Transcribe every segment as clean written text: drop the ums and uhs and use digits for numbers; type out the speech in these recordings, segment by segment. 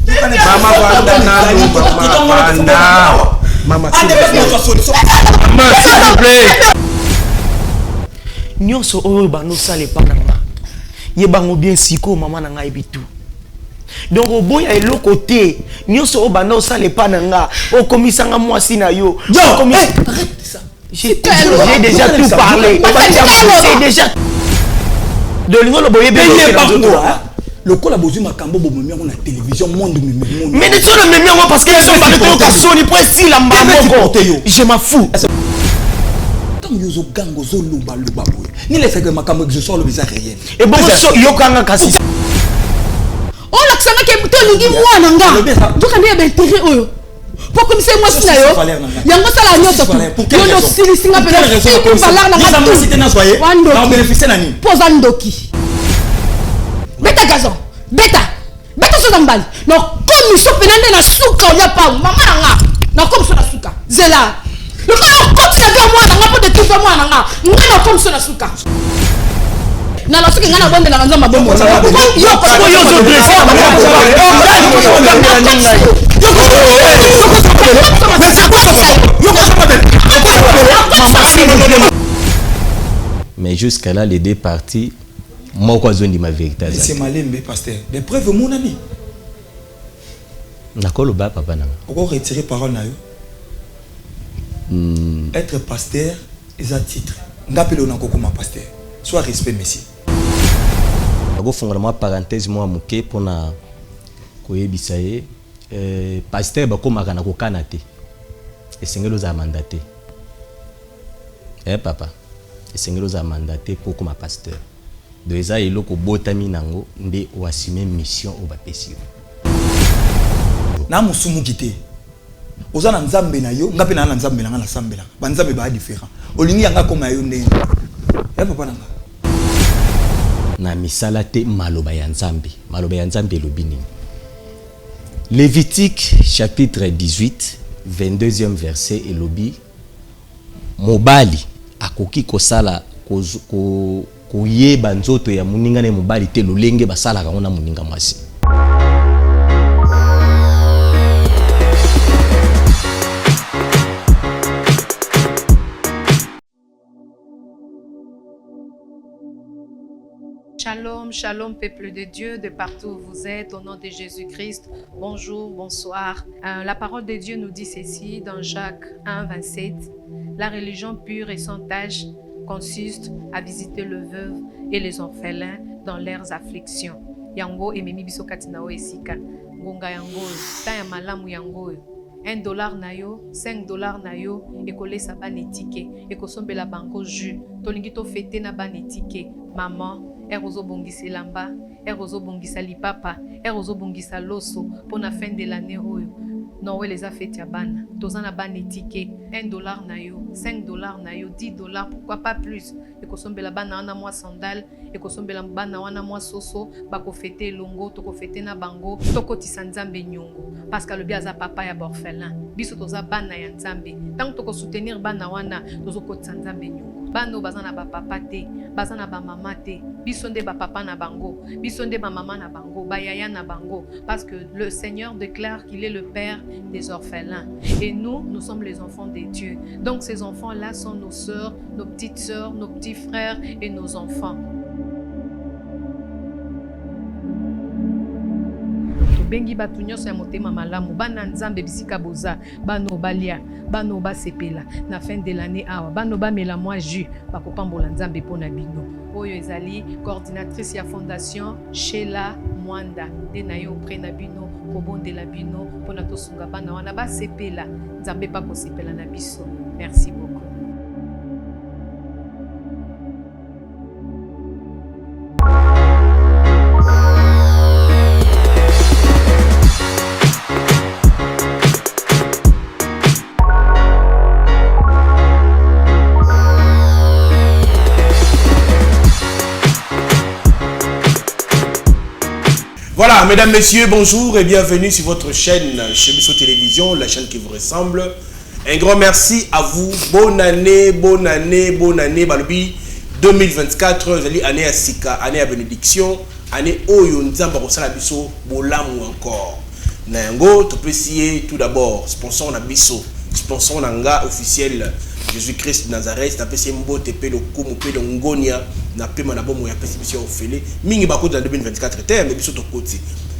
Maman Wanda nanu, maman Wanda. Maman s'il vous plaît. Nyonso oyo bano sale pananga. Yebango bien siko maman nanga ebitu. Donc au boy a l'autre côté. Nyonso oyo bano sale pananga. O komisanga mwasi na yo. Arrête ça. J'ai déjà tout parlé. C'est déjà de l'ingolo boye bien le col a besoin de cambo bomo mi na télévision monde mais ne sont le même parce que ils sont pas de occasion ni pour si la mbamoko je m'en fous comme yozo gango zo luba luba boy ni les fait que makambo que je sors le bizarre réel et bon so yokanga kasi on l'accent que to lingi mwana nga donc on est intérêt oyo pour comme c'est moi sina yo yango sala nyoto yo no sili singa pena pour parler na ngatu cité na soyez na bénéficier nani posa ndoki beta gazon beta so zambali no comme so penande na suka ya pa mama nga na comme so na suka zela le comme ça fait moi na ngapo de tout moi na nga ngana comme so na suka na la suka ngana bonde na nzamba bombo yo ko yo zo blessé mais jusqu'à là les deux parties moi quoi zone de ma vérité c'est malembe pasteur des preuves mon ami nakolo ba papa na on retirer parole na yo être pasteur est un titre ngapelo na kokoma pasteur soit respect merci ako fongola ma parenthèse moi muke pona koyebisa ye pasteur bakomaka na kokana te esengelo za mandaté papa esengelo za mandaté pour comme pasteur de eza eloko botami nango nde oassumer mission o bapesi na musumu kité oza na nzambe na yo ngape na nzambe na sambela ba nzambe ba différent olingi yanga koma yo ndenge papa nanga na misala te maloba ya nzambe lobi nini Lévitique chapitre 18 22e verset elobi mobali akoki kosala koyeba nzoto ya muninga ne mobali te lolenge basala kango na muninga mwasi. Shalom, shalom peuple de Dieu, de partout où vous êtes, au nom de Jésus-Christ. Bonjour, bonsoir. La parole de Dieu nous dit ceci dans Jacques 1, 27. La religion pure et sans tache consiste à visiter le veuve et les orphelins dans leurs afflictions. Yango ememi biso katina o esika. Ngonga yango, ta ya malamu yango. $1 na yo, $5 na yo, ekolesa banetike, ekosombela bango jus, tolingi to fete na banetike, maman, erozo bongisa lamba, erozo bongisa lipapa, erozo bongisa loso, pour la fin de l'année oyo. Non, les affaires ya bana, tozana banetike, $1 na yo, $5 na yo, $10, pourquoi pas plus, ekosombela bana wana mwa sandal, ekosombela bana wana mwa soso, bako fete longo, toko fete na bango, toko tisanzambe nyongo, parce que le biaza papa ya borfelin, biso toza bana ya nzambe, tant toko soutenir bana wana, tozo ko tsanzambe nyongo. Bano bazana ba papa te, bazana ba mama te, biso nde ba papa na bango, biso nde ba mama na bango, ba yaya na bango, parce que le Seigneur déclare qu'il est le père des orphelins. Et nous sommes les enfants de Dieu. Donc ces enfants-là sont nos sœurs, nos petites sœurs, nos petits frères et nos enfants. Bengi batu nyonso ya motema malamu bana nzambe bisika boza bano balia bano basepela na fin de l'année awa bano bamela moi jus bakopambola nzambe pona bino oyo ezali coordinatrice ya fondation Sheila Mwanda de na yo auprès na bino kobondela bino pona tosunga bana wana basepela nzambe pa kosepela na biso. Merci beaucoup. Voilà, mesdames, messieurs, bonjour et bienvenue sur votre chaîne Chebiso Télévision, la chaîne qui vous ressemble. Un grand merci à vous. Bonne année, bonne année, bonne année. Balobi 2024, année à Sika, année à bénédiction, année Oyo Nzamba Rosala Biso, Bolamu encore. Nango, tu peux essayer tout d'abord, sponsor na biso, sponsor nanga officiel Jésus-Christ de Nazareth, tu peux essayer mbote pe le kumu pe le ngonia, na pe manabomo ya pesi biso ofele. Mingi bako dans 2024 terme mais biso to koti.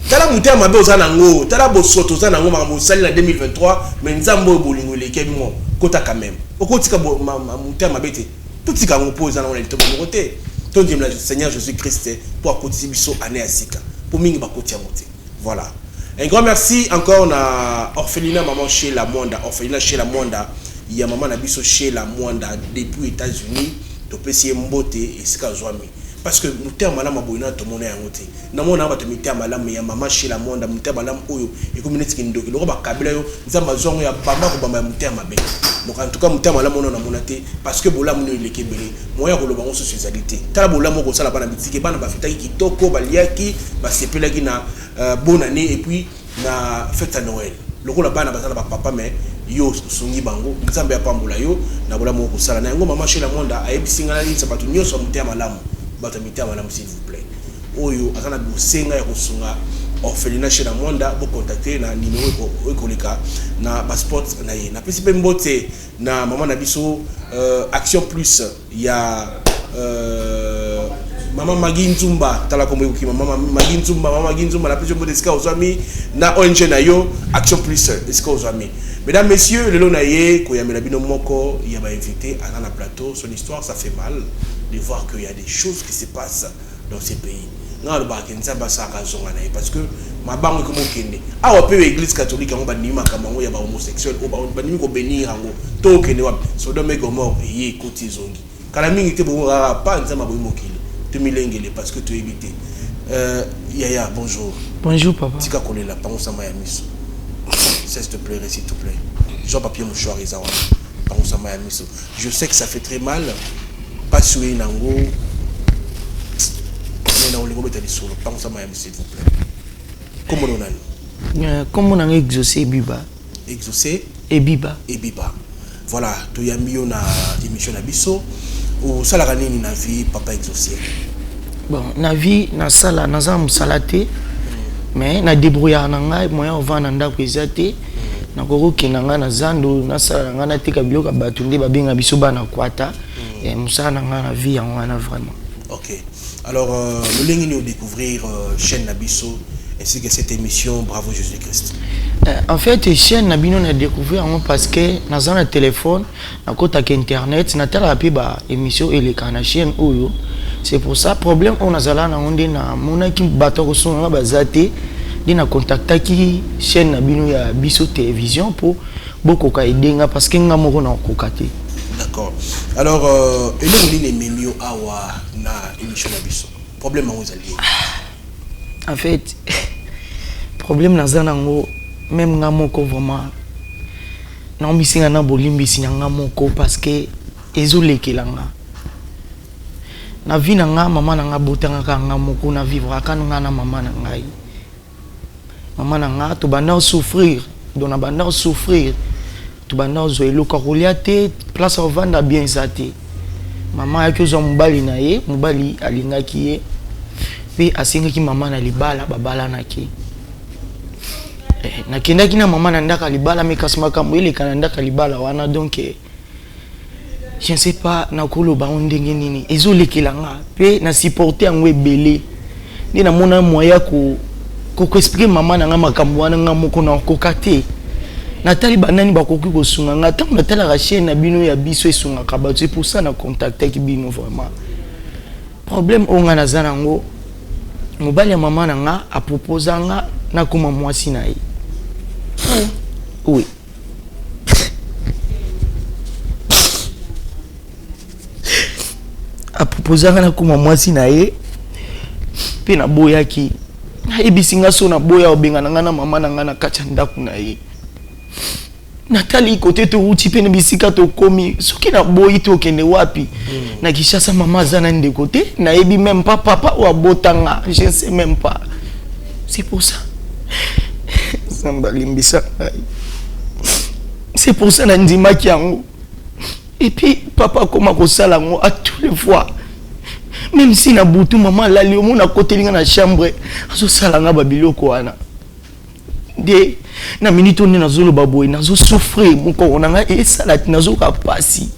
Tala muté mabe ozanango, tala bosoto ozanango makambo sali na 2023, mais nzambo bolingo leke mo kota quand même. Okotika muté mabe te. Tout ce qu'on pose dans le côté. Ton Dieu, le Seigneur Jésus-Christ, pour côté biso année à sika. Pour mingi ba côté monter. Voilà. Un grand merci encore na orphelinat maman chez la Mwanda, orphelinat chez la Mwanda. Il y a maman na biso chez la Mwanda depuis États-Unis, to pesi mbote et sika zwami. Parce que nous terme malam aboina to mona yangote. Na mona ba to miter malam ya maman chez la Mwanda, miter malam oyo et comme netiki ndoki. Loko ba kabila yo nzamba zongo ya bamba ko bamba miter mabe. Donc en tout cas miter malam ona na monate parce que bola mona leke belé. Moya ko lobango so socialité. Tala bola moko sala bana bitiki bana ba fitaki kitoko baliaki ba sepelaki na bonne année et puis na fête à Noël. Loko la bana bazala ba papa mais yo sungi bango nzambe ya pambola yo na bola moko sala na yango maman chez la Mwanda ayebisinga na linsa batu nyoso miter malam. S'il vous plaît. Oyo azana busenga ya kosunga orphelinat chez la Mwanda bo contacter na numéro ekoleka na passport na ye na pesi pe mbote na maman na biso Action Plus ya maman Magi Nzumba tala kombo ki maman Magi Nzumba la pesi mbote ska ozami na ONG na yo Action Plus ska ozami. Mesdames, messieurs, le long naïe, quand il y a Melabino Moko, il y a invité à la plateau. Son histoire, ça fait mal de voir qu'il y a des choses qui se passent dans ces pays. Non, le bac, parce que ma banque est comme on ah, on peut l'église catholique, on va dire qu'il y a des homosexuels, on va dire qu'on bénit, on va dire Sodome et Gomorrhe, et écoutez Zongi. Quand la minute était bon, pas un zama boimokil. Tu m'élengues parce que tu es évité. Yaya, bonjour. Bonjour, papa. Tika Kole la parole ça m'a mis. S'il te plaît, s'il te plaît. Jean-Papier Mouchoir et Zawa. Je sais que ça fait très mal. Pas sur une ango. Mais on les remet à l'issue. S'il vous plaît. Comment on a comment on a exaucé Biba. Exaucé et Biba. Et Biba. Voilà. Tu as mis une émission à Bisso. Ou ça la ni na vie, papa exaucé. Bon, na vie, na sala, na zam salaté. Mais na débrouillard nanga moyen on va nanda kwezate na koroki nanga na zando na sala nanga na tika biloka batunde babinga biso bana kwata et musa nanga na vie en wana vraiment. OK. Alors le lien nous découvrir chaîne Nabiso ainsi que cette émission Bravo Jésus-Christ. En fait chaîne Nabino na découvrir parce que na zana téléphone na kota internet na tala pe ba émission et les kana chaîne oyo. C'est pour ça problème on a zala na onde na mona ki bato ko songa bazate dina contacta ki chaîne na bino ya biso télévision pour beaucoup ka idenga parce que nga moko na kokate. D'accord. Alors et les memio awa na émission na biso. Problème en ozali. En fait problème na zana ngo même nga moko vraiment na misinga na bolimbi nga moko parce que ezolekelanga. Na vie na nga mama na nga botanga ka nga moko na vivre aka nga na mama na ngai. Mama na nga to banda souffrir, dona banda souffrir. To banda zo eloko roliate, place au vanda bien zate. Mama ya kyo mobali na ye, mobali alingaki ye. Pe asenga ki mama na libala babala na ki. Na kenda ki na mama na ndaka libala me kasma kambo ile kana ndaka libala wana donc je ne sais pas na kolo ba ondenge nini ezolekelanga pe na supporter yango ebele ni na mona moya ko expliquer mama na nga makambo wana nga moko na kokate na tali banani ba koki ko sunga nga tant na tala chaîne na bino ya biso esunga ka ba c'est pour ça na contacter ki bino vraiment problème onga na zanango mobali ya mama na nga a proposer nga na kuma mwasi na ye oui. A proposer na kuma mwasi na ye pe na boya ki ebisinga so na boya obenga na na mama na nga na kacha ndaku na ye natali côté to uti pe na bisika to komi soki na boyi to kende wapi na Kishasa mama zana nde côté na ebi même pas papa ou abotanga je ne sais même pas c'est pour ça samba limbisa c'est pour ça na ndima ki yango. Et puis, papa, comment on s'en à tous les fois. Même si na boutou maman la lion na côté linga na chambre, aso salanga babilo ko ana. de na minute on nazo baboy nazo souffrir moko onanga e salati nazo ka pasi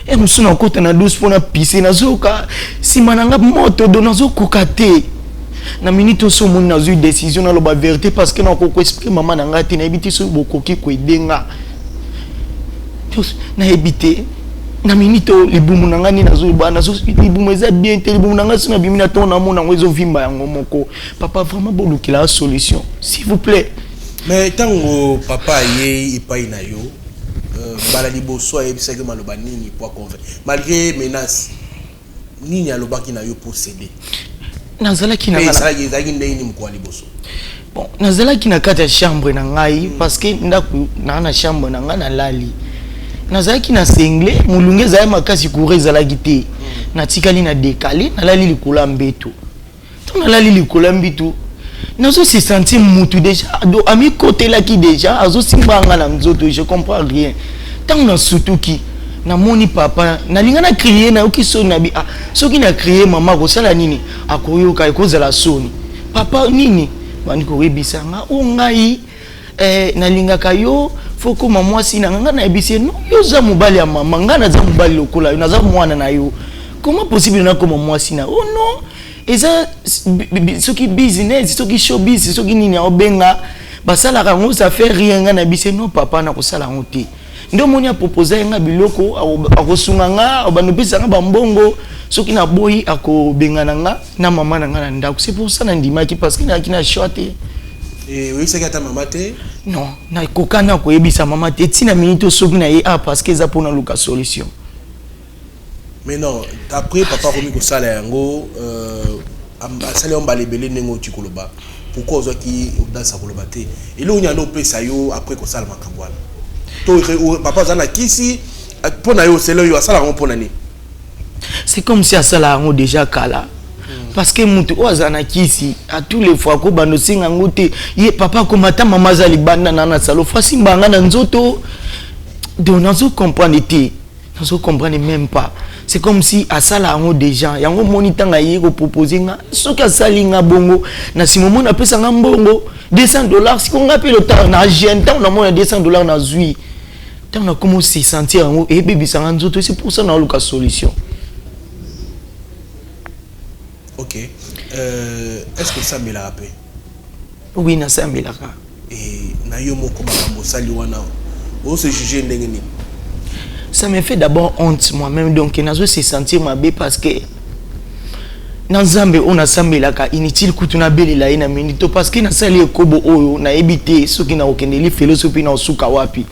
e musuna kota na douce pona pisser nazo ka simananga moto do nazo kokate na minute so mon nazo décision na loba vérité parce que na ko expliquer maman nanga te na ebiti so bokoki ko edenga na ebité na minute libumu nanga ni nazo ba nazo libumu eza bien te libumu nanga sina bimina to na mona ngozo vimba yango moko papa vraiment bolukila solution s'il vous plaît. Mais tango papa ye ipai na yo bala liboso e bisaka maloba nini pour convaincre malgré menace nini aloba ki na yo pour céder nazala ki na ça y est nini mko liboso bon nazala ki na kata chambre na ngai parce que ndaku na chambre na nga na lali nazala ki na sengle mulunge za makasi kureza la gite na tikali na décalé na lali likola mbeto to na lali likola mbitu nazo se sentir mutu déjà do ami côté là qui déjà azo simbanga na mzoto je comprends rien tant na sutuki na moni papa na linga na crier na oki so na bi ah soki na crier mama ko sala nini akoyoka ikoza la soni papa nini bani ko webisanga o ngai na linga kayo foko mama sina nga na ebise no yo za mobali ya mama nga na za mobali lokola yo na za mwana na yo comment possible na ko mama sina oh non eza soki business soki showbiz soki nini obenga basala kango ça fait rien nga na bise non papa na ko sala ngote ndo moni a proposer nga biloko akosunga nga obanopesa nga bambongo soki na boyi akobengana nga na mama na nga na ndako c'est pour ça na ndimaki parce que na kina shorté et oui c'est que ta maman te non na kokana ko yebisa mama te tina minute soki na ye ah parce que za pona luka solution. Mais non, après papa komi ko sala yango sala on balebele nengo tikoloba pourquoi ozo ki dans sa koloba te et là on y a no pesa yo après ko sala makambwana to papa zana kisi pona yo c'est là yo sala on pona ni c'est comme si asala yango déjà kala parce que mutu ozana kisi à tous les fois ko bando singa ngote ye papa ko mata mama zali banda na salo fasi mbanga na nzoto donc nazo comprendre te nazo comprendre même pas c'est comme si asala yango déjà yango monitanga ye ko proposer nga soki asali nga bongo na simomo na pesa nga mbongo $200 si ko ngapi le temps na jeune temps na mona $200 na zui tant na comment se sentir yango et bébé sanga nzoto c'est pour ça na luka solution. OK. Est-ce que ça me l'a rappelé? Oui, na ça me l'a. Et na yo moko makambo sali wana. O se juger ndenge ni. Ça me fait d'abord honte moi-même donc nazo se sentir mabe parce que na Nzambe on a sambelaka inutile kutuna belela ina minito parce que na sali ekobo oyo na ebité soki na okendeli philosophie na osuka wapi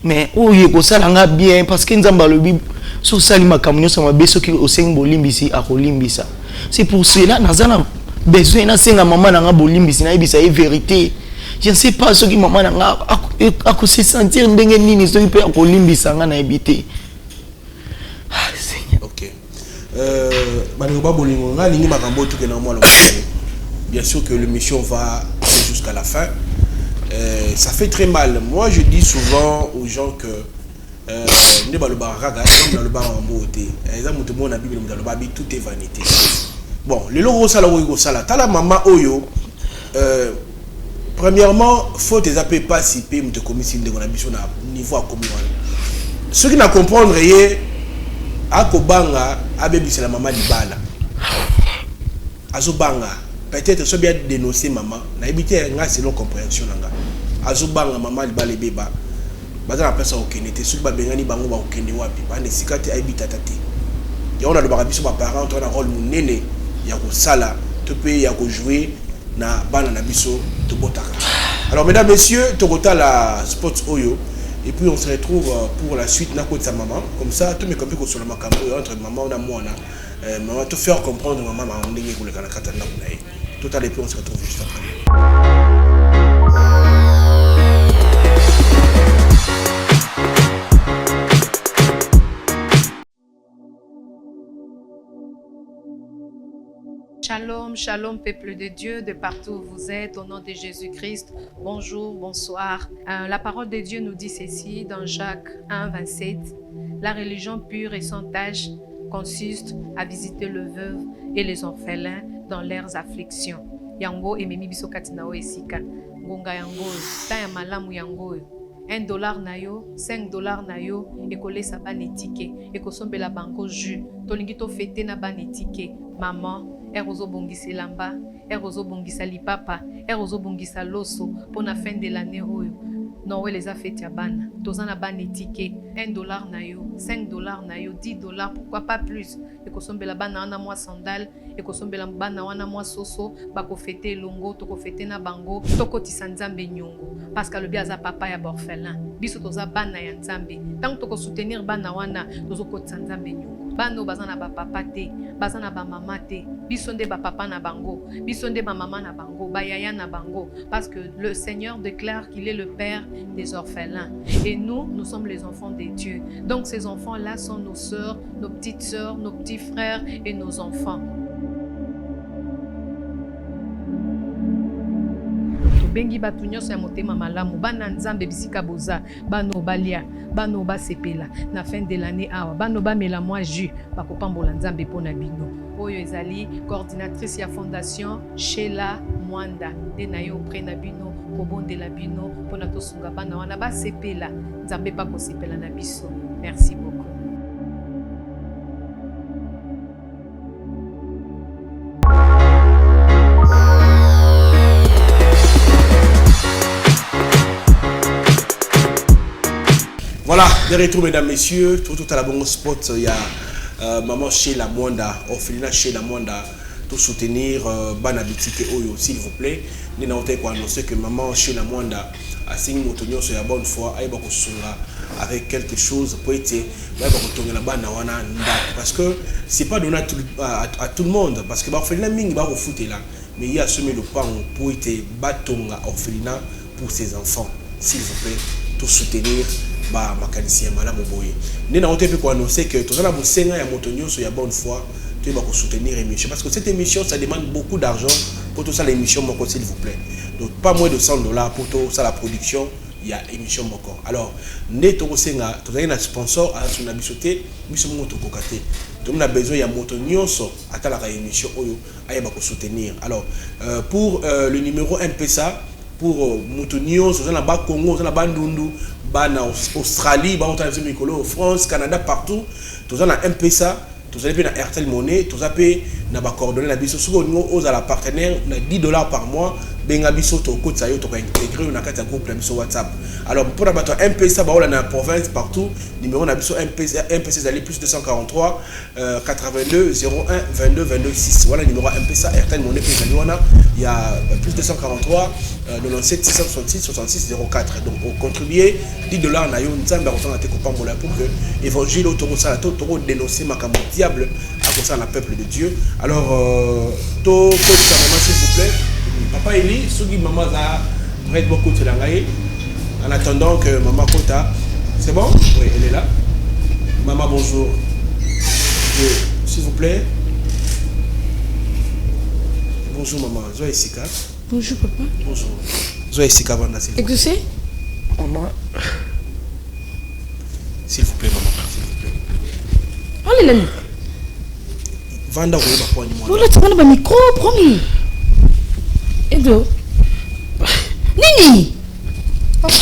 mais oyo ko sala nga bien parce que Nzamba lobi so sali makamnyo sama be soki osengi bolimbisi akolimbisa. C'est pour cela nazana besoin na senga maman na nga bolimbisi na ebisa e vérité. Je ne sais pas ce qui maman na ako se sentir ndenge nini soki pe akolimbisa nga na ebité. Ah Seigneur. OK. Bani ba bolingo nga lingi makambo to ke na moi. Bien sûr que l'émission va aller jusqu'à la fin. Ça fait très mal. Moi je dis souvent aux gens que ne ba le baraga dans le bar en beauté. Exemple tout le monde na Bible dans le babi tout est vanité. Bon, le logo sala wo sala tala mama oyo premièrement faut tes appels pas si pe mte commission de condition na niveau à commun. Ceux qui na comprendre yé akobanga abebisa la maman libala. Azobanga peut-être so bien dénoncer maman na ebité nga selon compréhension nga. Azobanga maman libala beba. Baza na pesa okenete soki babengani bango ba okende wapi bane sikati aibita tate ya on a le barabiso ba parents on a rôle munene ya ko sala to pe ya ko jouer na bana na biso to botaka. Alors mesdames messieurs tokota la sport oyo et puis on se retrouve pour la suite na ko de sa maman comme ça tout mes copines ko sur le makambo entre maman na mwana maman te faire comprendre maman ma ndenge ko le kana katanda na ye total et puis on se retrouve juste après. Shalom, shalom, peuple de Dieu, de partout où vous êtes, au nom de Jésus-Christ. Bonjour, bonsoir. La parole de Dieu nous dit ceci dans Jacques 1, 27. La religion pure et sans tache consiste à visiter le veuve et les orphelins dans leurs afflictions. Yango et Mimi Biso Katinao Esika. ngonga yango ta ya malamu yango $1 na yo, $5 na yo, ekolesa banetike, ekosombela bango jus, tolingi to fete na banetike, maman, erozo bongisa lamba, erozo bongisa lipapa, erozo bongisa loso, pour la fin de l'année oyo. Non, ouais, les affaires ya bana. Tozana banetike, $1 na yo, $5 na yo, $10, pourquoi pas plus. Ekosombela bana wana mwa sandal, ekosombela bana wana mwa soso, bako fete longo, toko fete na bango, toko tisanzambe nyongo. Parce que le biaza papa ya borfelin. Biso toza bana ya nzambe. Tant toko soutenir bana wana, tozo ko tisanzambe nyongo. Bano bazana ba papa te, bazana ba mama te, biso nde ba papa na bango, biso nde ba mama na bango, ba yaya na bango, parce que le Seigneur déclare qu'il est le père des orphelins et nous sommes les enfants de Dieu. Donc ces enfants-là sont nos sœurs, nos petites sœurs, nos petits frères et nos enfants. Bengi batu nyonso ya motema malamu bana nzambe bisika boza bano balia bano basepela na fin de l'année awa bano bamela mwa jus bakopambola nzambe pona bino oyo ezali coordinatrice ya fondation Sheila Mwanda nde na yo auprès na bino kobondela bino pona tosunga bana wana basepela nzambe bakosepela na biso. Merci beaucoup. Voilà, de retour mesdames, messieurs, tout à la bonne spot, il y a maman Sheila Mwanda, orphelinat Sheila Mwanda, tout soutenir Banabitike Oyo, s'il vous plaît. Nous avons annoncé que maman Sheila Mwanda a signé mon tonneau sur la bonne foi, avec quelque chose pour être parce que c'est pas donné à tout le monde, parce que l'orphelinat Ming va refouter là, mais il y a semé le pain pour être batonga orphelinat pour ses enfants, s'il vous plaît, tout soutenir. Bah mécanicien malamu boye nena on peut annoncer que tous na bosenga ya motonyo so ya bonne foi tu vas soutenir l'émission parce que cette émission ça demande beaucoup d'argent pour tout ça l'émission moko s'il vous plaît donc pas moins de $100 pour tout ça la production il y a émission moko alors neto bosenga tous na sponsor à son abisoté biso moto kokate donc on a besoin ya motonyo so atala ka émission oyo ayeba ko soutenir alors pour le numéro M-Pesa pour Moutonio, sur la bas Congo, sur la bas Ndundu, en Australie, en France, Canada, partout, tout ça na M-Pesa, tout ça na Airtel Money, tout ça na ba coordonnées na biso, sur aux à la partenaire, na $10 par mois, benga biso to code ça yo to intégrer na carte groupe la biso WhatsApp. Alors pour la M-Pesa ba na province partout, numéro na biso M-Pesa d'aller plus 243 82 01 22 22 6. Voilà numéro M-Pesa Airtel Money il y a plus 243 97 666 66 04. Donc on contribuer $10 na yo nzamba retourner te kopambola pour que évangile autour ça to dénoncer makambo diable à cause la peuple de Dieu. Alors to code ça maman s'il vous plaît. Papa Eli, Sugi maman a prête beaucoup de langaï. En attendant que maman Kota, c'est bon? Oui, elle est là. Maman bonjour. S'il vous plaît. Bonjour maman. Zoé Sika. Bonjour papa. Bonjour. Zoé Sika Vanda s'il vous plaît. Exaucé? Maman. S'il vous plaît maman. S'il vous plaît. Allez l'ami. Vanda vous va prendre moi. Non là tu prends le micro promis. Edo. Nini. Papa.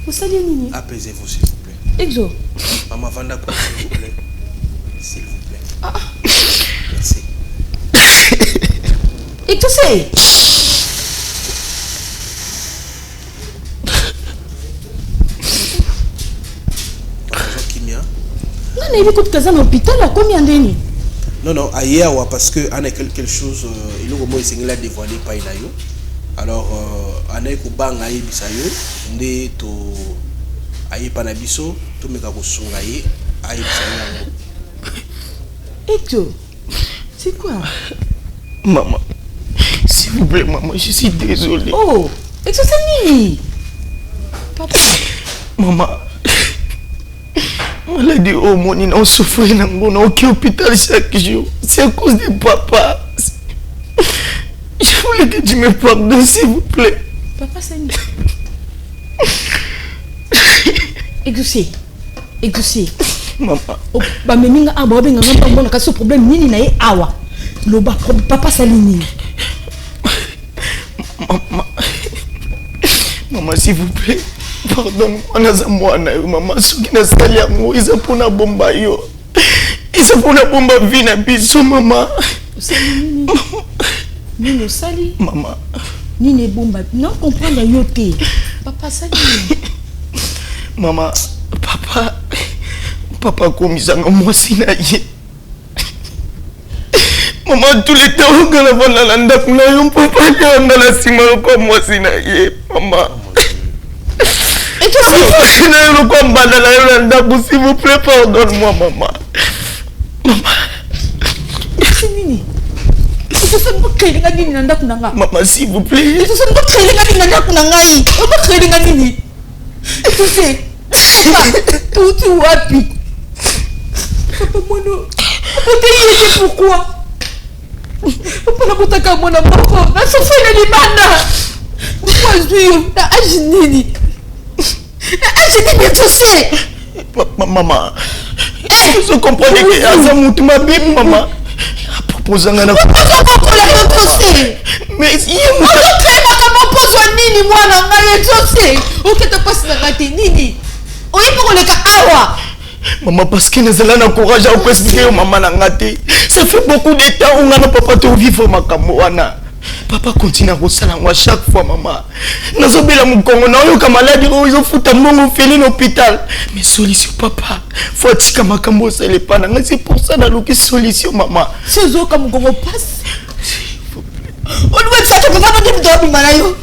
Vous saluez Nini. Apaisez-vous s'il vous plaît. Exo. Maman Vanda quoi s'il vous plaît. S'il vous plaît. Ah. Merci. Exaucé. Non, mais écoute, tu es à l'hôpital, combien d'années? Non, ailleurs, parce que on a quelque chose, il est au moins c'est dévoilé par Inayo. Alors, on a eu bang aïe bisayo, né to aïe panabiso, tout me kako songaye aïe bisayo. Eto, c'est quoi? Maman, s'il vous plaît, maman, je suis désolé. Oh, Eto c'est Nini. Papa. Maman. Maladie au monde, on souffre dans aucun hôpital chaque jour. C'est à cause de papa. Je voulais que tu me pardonnes, s'il vous plaît. Papa, c'est une... Exaucé. Exaucé. Maman. Oh, bah, mais minga aba benga ngamba mbona kaso problème nini na ye awa. Loba papa salini. Maman. Maman, s'il vous plaît, pardonne-moi, Nazamwana, maman, ce qui n'a sali à moi, ils ont pour la bombe, ils ont pour la bombe, vina, bisous, maman. Nino sali. Maman. Nini bomba. Non, comprendre yoté. Papa sali. Maman, papa, comme ils ont moi, sinaïe. Maman, tous les temps, on a la landa, on peut pas dire on a la cima comme moi, sinaïe. Maman. Et toi, s'il vous plaît, pardonne-moi, maman. Maman. C'est Nini. Maman, s'il vous plaît. Tout wapi. Papa mono. Pourquoi? Papa na botaka mona moko. Na sofela libanda. Pourquoi na ajinini? Na ajinini tossé. Maman. Je comprends que ça monte ma bébé, maman. Proposanga na mais il est nini mwana ngai tossé. Oketa passe na raté nini. Oyi pour le ka awa. Maman, parce que nous allons encourager à expliquer maman nangati. Ça fait beaucoup de temps où on n'a pas pu vivre ma camoana. Papa continue à ressasser moi chaque fois, maman. Nous sommes là, mon Congo, nous sommes malades, ils ont foutu mon fils à l'hôpital. Mais solution, papa. Faut que ma cambo ça les pas. C'est pour ça dans le solution, maman. C'est zo comme Congo passe. On doit ça que papa nous dit de malayo.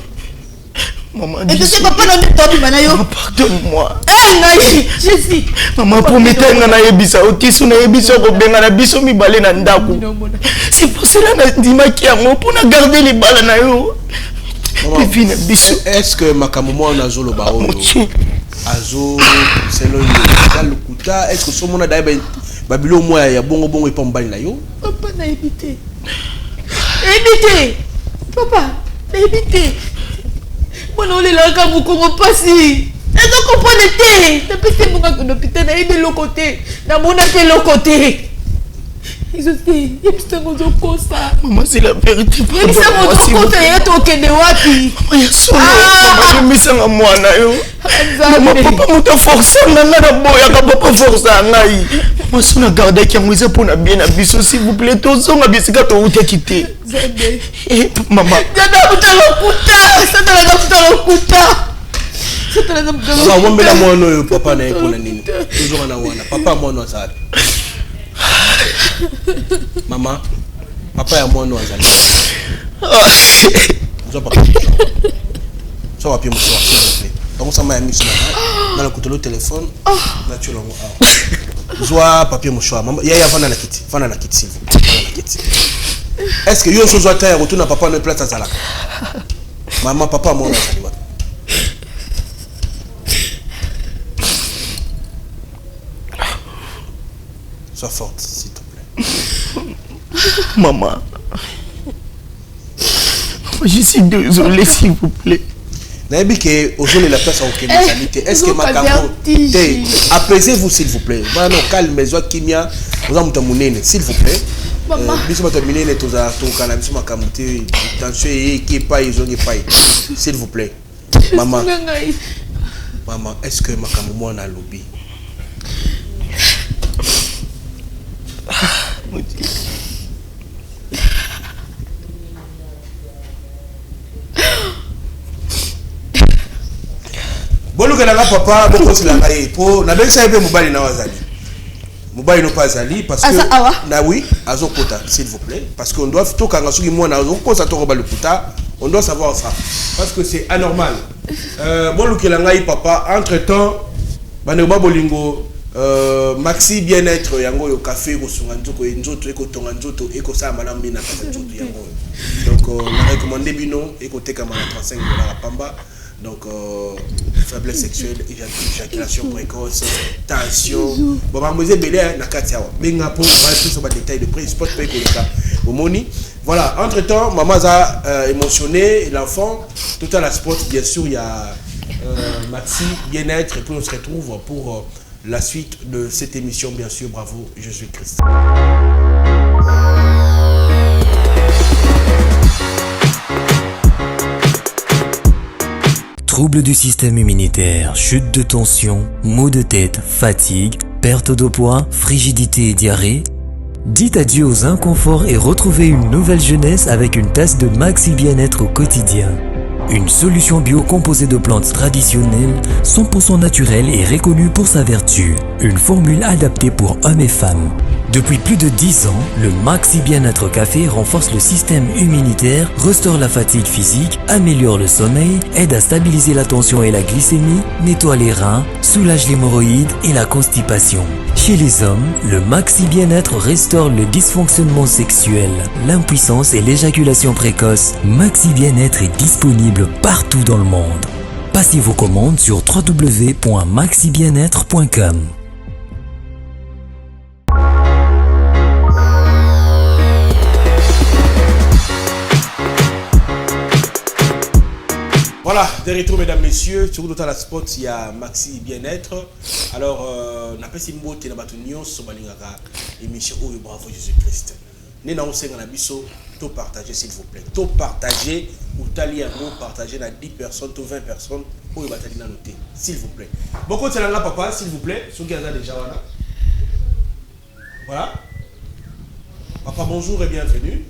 Maman, et tu sais papa nous dit de malayo. Pardonne-moi. Eh naï, Jésus. Maman promettait nga na yebisa otisu na yebisa ko benga na biso mibale na ndaku. C'est pour cela na dimaki yango pour na garder les balles na yo. Est-ce que makamomo on azo lo ba oyo? Azo selo yo dans le kuta, est-ce que somo na dai ba bilo moya ya bongo bongo ipa mbali na yo? Papa na évité. Évité. Papa, na évité. Bon on est là quand vous comprend pas si. Est-ce qu'on comprend l'été? Depuis que mon gars l'hôpital a aidé l'autre côté. Dans mon appel l'autre côté. Ils ont dit, il y a un peu ça. Maman, c'est la vérité. Il y a un peu ça. Il y a un peu wapi. Maman, il y a son maman, il y a moi. Maman, papa m'a forcé. Maman, papa forcé. Maman, si on a gardé qu'il y a un peu de bien abisso, s'il vous plaît, tous on a bien ce que tu as quitté. Maman. Wambela mwana oyo papa na eko na nini toujours na wana papa mwana azali maman papa ya mwana azali zo papa so wapi msoa s'il vous plaît donc ça m'a mis na le téléphone na tu longo zo papier mchoa maman yaya fana na kiti s'il vous plaît fana na kiti est-ce que yo so zo ta retourner papa na place azala maman papa mwana azali wapi? Sois forte, s'il te plaît. Maman. Je suis désolé, s'il vous plaît. Naïbike, aujourd'hui la place a aucune sanité. Est-ce que ma caro apaisez-vous, s'il vous plaît. Non, calme, joie kimia, vous en mounene, s'il vous plaît. Bisous, terminé, les tous à ton cannabis, ma camoté, tension et qui est pas, ils ont pas. S'il vous plaît. Maman. Maman, est-ce que ma camomo a lobby? Boluka na papa boko silanga ye po na bengisa ebe mobali na wazali mobali no pas azali parce que na oui azokota s'il vous plaît parce qu'on doit toka ngasuki mwana azokosa to roba le kuta on doit savoir ça parce que c'est anormal boluka na ngai papa entre-temps bane ba bolingo maxi bien-être yango yo café ko sunga nzoko nzoto eko tonga nzoto eko sa mala mbina kasa nzoto yango donc na recommander bino eko teka mana $35 pamba. Donc, faiblesse sexuelle, éjaculation précoce, tension. Bon, mademoiselle Bélé, Nakatia, Bengapo, on va plus sur les détails de prix, sport pay au Moni. Voilà, entre-temps, maman a émotionné l'enfant. Tout à la sport, bien sûr, il y a Maxi, bien-être, et puis on se retrouve pour la suite de cette émission, bien sûr. Bravo, Jésus-Christ. troubles du système immunitaire, chute de tension, maux de tête, fatigue, perte de poids, frigidité et diarrhée? Dites adieu aux inconforts et retrouvez une nouvelle jeunesse avec une tasse de Maxi Bien-être au quotidien. Une solution bio composée de plantes traditionnelles, 100% naturelles et reconnue pour sa vertu. Une formule adaptée pour hommes et femmes. Depuis plus de 10 ans, le Maxi Bien-être Café renforce le système immunitaire, restaure la fatigue physique, améliore le sommeil, aide à stabiliser la tension et la glycémie, nettoie les reins, soulage l'hémorroïde et la constipation. Chez les hommes, le Maxi Bien-être restaure le dysfonctionnement sexuel, l'impuissance et l'éjaculation précoce. Maxi Bien-être est disponible partout dans le monde. Passez vos commandes sur www.maxibienêtre.com. Voilà, de retour mesdames, messieurs, sur d'autres la spot, il y a Maxi Bien-être. Alors, on appelle ces mots, on a émission Oh bravo Jésus-Christ. Nous avons tout partager s'il vous plaît. Tout partager, ou t'allier un mot, partager à 10 personnes, 20 personnes, ou noter, s'il vous plaît. Beaucoup de là, papa, s'il vous plaît, ceux qui ont déjà là. Voilà. Papa, bonjour et bienvenue.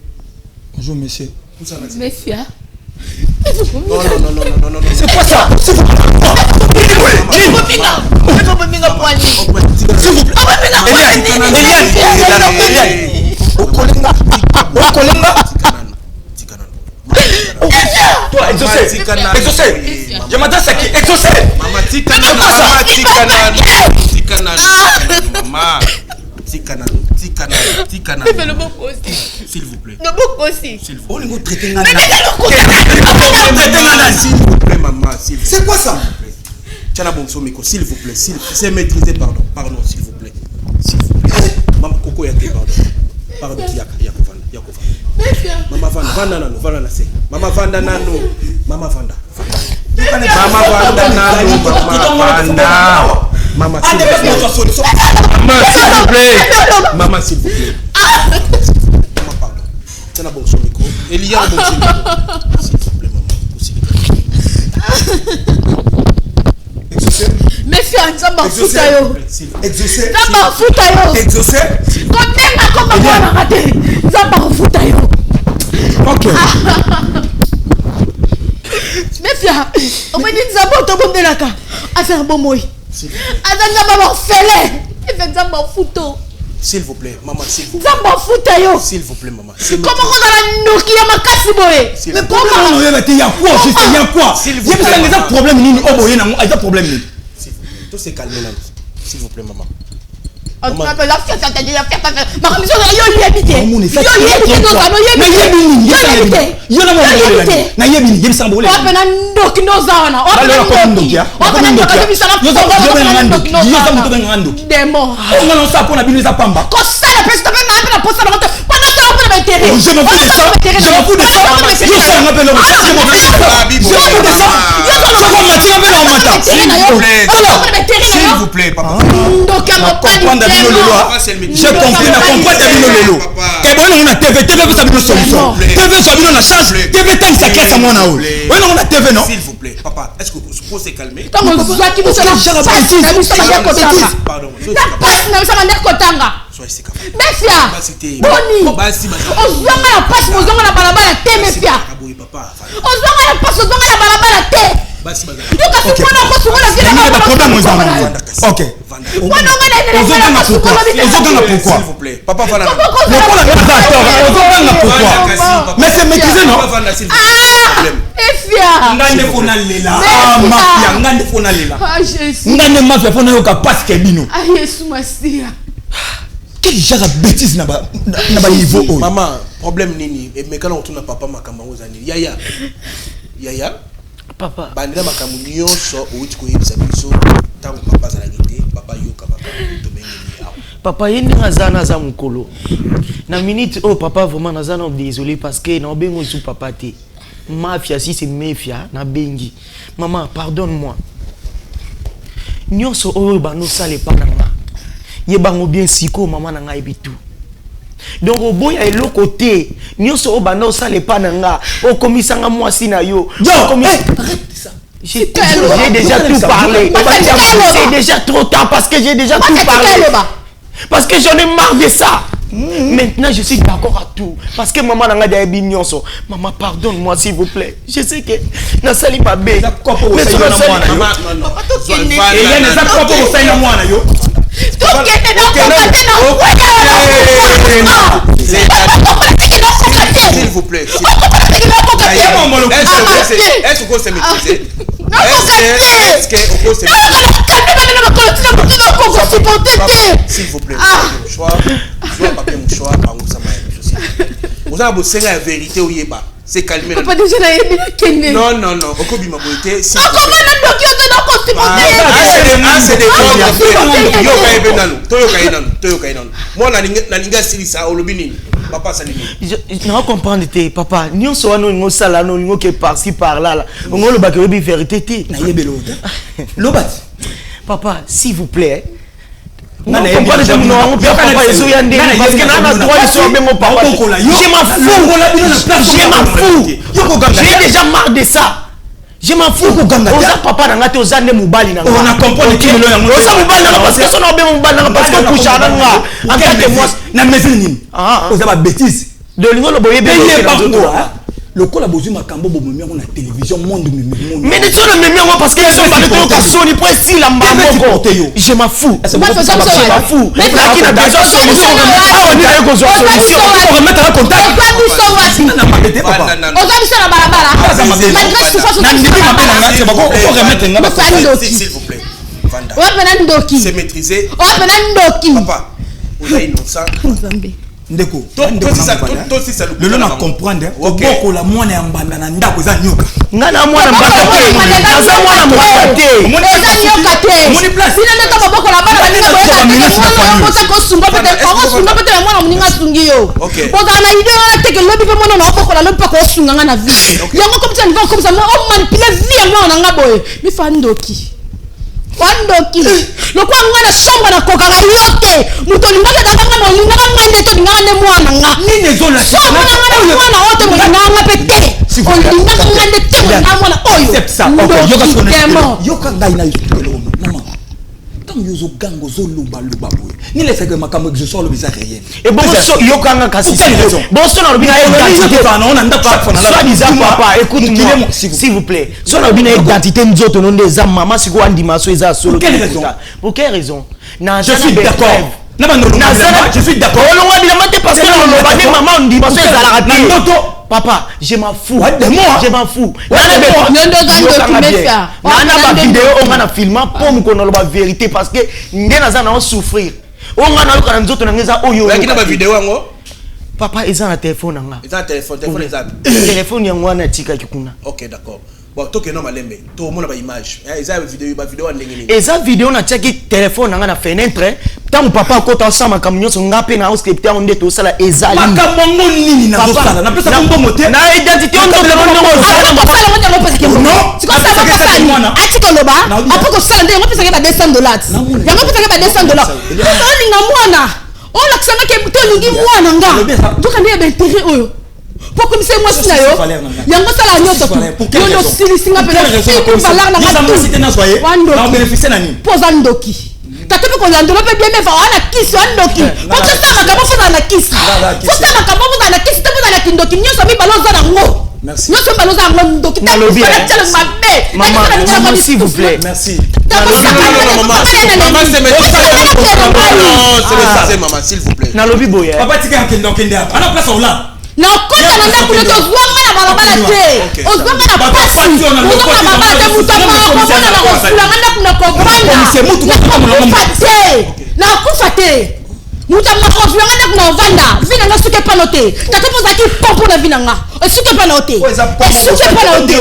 Bonjour, monsieur. Monsieur. Non. C'est quoi ça? C'est quoi? Toi, exaucé. Je m'adresse à qui? Exaucé. Maman, s'il vous plaît. S'il vous plaît, maman. C'est quoi ça? S'il vous plaît. C'est maîtrisé, pardon, s'il vous plaît. Maman, Coco, y'a pardon, Y'a Maman Vanda nano, Maman Vanda nano. Maman Vanda, Maman, s'il vous plaît. Maman, s'il vous plaît. Maman, pardon. C'est un bon son micro. Il y a un bon son micro. S'il vous plaît, maman. Exaucé. Monsieur, Nzamba futa yo. Exaucé. Nzamba futa yo. Exaucé. Kotenga koma mwana raté. Nzamba futa yo. Ok. Monsieur, on me dit Nzamba otobondelaka. Affaire bomoy. Nzamba fele. Effet Nzamba futo. S'il vous plaît, maman, s'il vous plaît. Nzamba futa yo. S'il vous plaît, maman. Comment on a la noki ya makasi boye? Mais comment on y a quoi? Juste il y a quoi? Il y a un problème ni oh boye na un problème ni. S'il vous plaît. Tout s'est calmé là. S'il vous plaît, maman. On appelle la fiesta de la fiesta. Ma commission yo yebite. Yo s'il vous plaît, papa. J'ai compris, na comprendre ta bino lelo. Que bon on a TV ça bino solution. TV ça bino na charge. TV tant ça casse moi na o. Oui non on a TV non. S'il vous plaît, papa, est-ce que vous pouvez se calmer? Pardon. Soyez si calme. Mefia. Boni. Ozwanga la passe mozonga na balabala te mefia. Ozwanga la passe ozonga na balabala te. Basi baza. Ok. Ok. Pourquoi? S'il vous plaît. Papa va là. Mais c'est maîtrisé non? Mefia. Ngande fona lela. Ah mafia ngande fona lela. Ah Jésus. Ngande mafia fona yoka passe ke bino. Ah Yesu Masia. Quel genre de bêtise na ba niveau? Maman, problème nini? Et mais quand on tourne papa makamba ozani. Yaya. Papa. Bandela makambo nyonso outi koyebisa biso tango papa za la gite, papa yoka papa to bengi awa. Papa yeni ngazana za mukolo. Na minute oh papa vraiment nazana désolé parce que na bengo sous papa te. Mafia si c'est mafia na bengi. Maman, pardonne-moi. Nyonso oyo bano sale pa na nga. Yebango bien siko maman na nga ebitu. Donc au boy a l'autre côté nyonso o bana o sale pa na nga o komisanga mwasi na yo arrête ça J'ai déjà tout parlé. C'est déjà trop tard parce que j'ai déjà tout parlé. Parce que j'en ai marre de ça. Maintenant, je suis d'accord à tout. Parce que maman n'a pas dit maman, pardonne-moi s'il vous plaît. Je sais que Nassali m'a bé. Mais tu vas s'il vous plaît. Est-ce qu'on s'est maîtrisé? Est-ce qu'on s'est maîtrisé? S'il vous plaît, papier mouchoir, vous avez la vérité au Yéba. C'est calmé. Non, non, non. Au Kobi Maboité. C'est des moi, la linga silisa au lobini. Papa, ça je ne comprends pas, papa. Nous sommes nous sala nous qui par-ci par-là. On a le bac de vérité. Papa, s'il vous plaît. Non, parce que j'ai déjà marre de ça. Je m'en fous. Papa n'a pas osé ne moubali na. On a compris que le osa moubali na parce que son obé moubali na parce que coucha na nga. En tant que moi na mesini. Osa ba bêtise. De lingo lo boye be le col a besoin de cambo bobo on a télévision monde mais de tout le même parce que ils sont pas de casoni pour si la mbamoko je m'en fous je m'en fous là qui n'a pas besoin solution on dit que solution on va mettre en contact s'il vous plaît c'est maîtrisé papa vous avez innocent ndeko le long à comprendre beaucoup la moine en banda na ndako za nyoka ngana mwana mbaka naza mwana mwakate moni place ina ndeka baboko la bana bana ko sumba pete mwana muninga sungiyo oza na idée na teke lobi pe mwana na boko la lobi pa ko sunga ngana vie yango comme ça on manipule vie yango na ngaboye mi fandoki Wandoki. Le quoi ngana somba na koka ga yote. Muto linga da ngana mo linga ngane to linga ne mwana nga. Ni ne zona si. Mwana wote mo nga pete. On linga ngane te mo mwana oyo. C'est ça. Yoka ngai na yusukelo mama. Quand yozo gango zo luba boy. Ni les que makambo que je sors le bizarre rien. Et bon so yoka nga kasi. Bon so na bina identité on anda pas soit disant papa écoute-moi s'il vous plaît. So na bina identité nzoto non des am maman siko andima so eza solo. Pour quelle raison? Je suis d'accord. Je suis d'accord. On l'a dit parce que on maman on dit parce que ça la raté. Papa, je m'en fous. Je m'en fous. Nana vidéo on a filmé pour me connaître la vérité parce que ngena za na souffrir. On a na lokana nzoto na ngeza oyo. Lakini ba vidéo ngo. Papa eza na téléphone nga. Eza téléphone eza. Téléphone yango wana tika kikuna. OK, d'accord. Bon, toi que non malembe, toi mona ba image. Eza vidéo ndenge ni. Eza vidéo na tiaki téléphone nga na fenêtre. Tant papa kota sama kamnyo so ngape na scripter on ndeto sala ezali. Makamongo nini na sala. Na pesa kombo mote. Na identité on ndeto no sala. Papa la moja lopesa ke non. Siko sala papa ni. Atiko loba. Apoko sala nde ngopesa ke ba $200. Yango pesa ke ba $200. Oni na mwana. On la ksanga ke to lingi mwana nga. Toka ndiye ba intérêt oyo. Pourquoi me c'est moi si nayo yango sala nyoto tu yono silisinga pele fiku valar na matu wando na bénéficier nani poza ndoki tatope ko ndoki pe bien me va na kisi wandoki pour ça makabo fona na kisi pour ça makabo fona na kisi tebo na kindoki nyoso mi baloza na ngo merci nyoso baloza ngo ndoki ta tele mabe maman s'il vous plaît merci maman c'est maman s'il vous plaît na lobi boya papa tika kindoki ndia ana place ola na kota na ndako na tozwanga na balabala te ozwanga na pasi ozwanga na balabala te mutama komona na kosulanga ndako na kobanda na kufa te mutama kosulanga ndako na ovanda vina nga suke pano te tata pozaki pompo na vina nga suke pano te suke pano te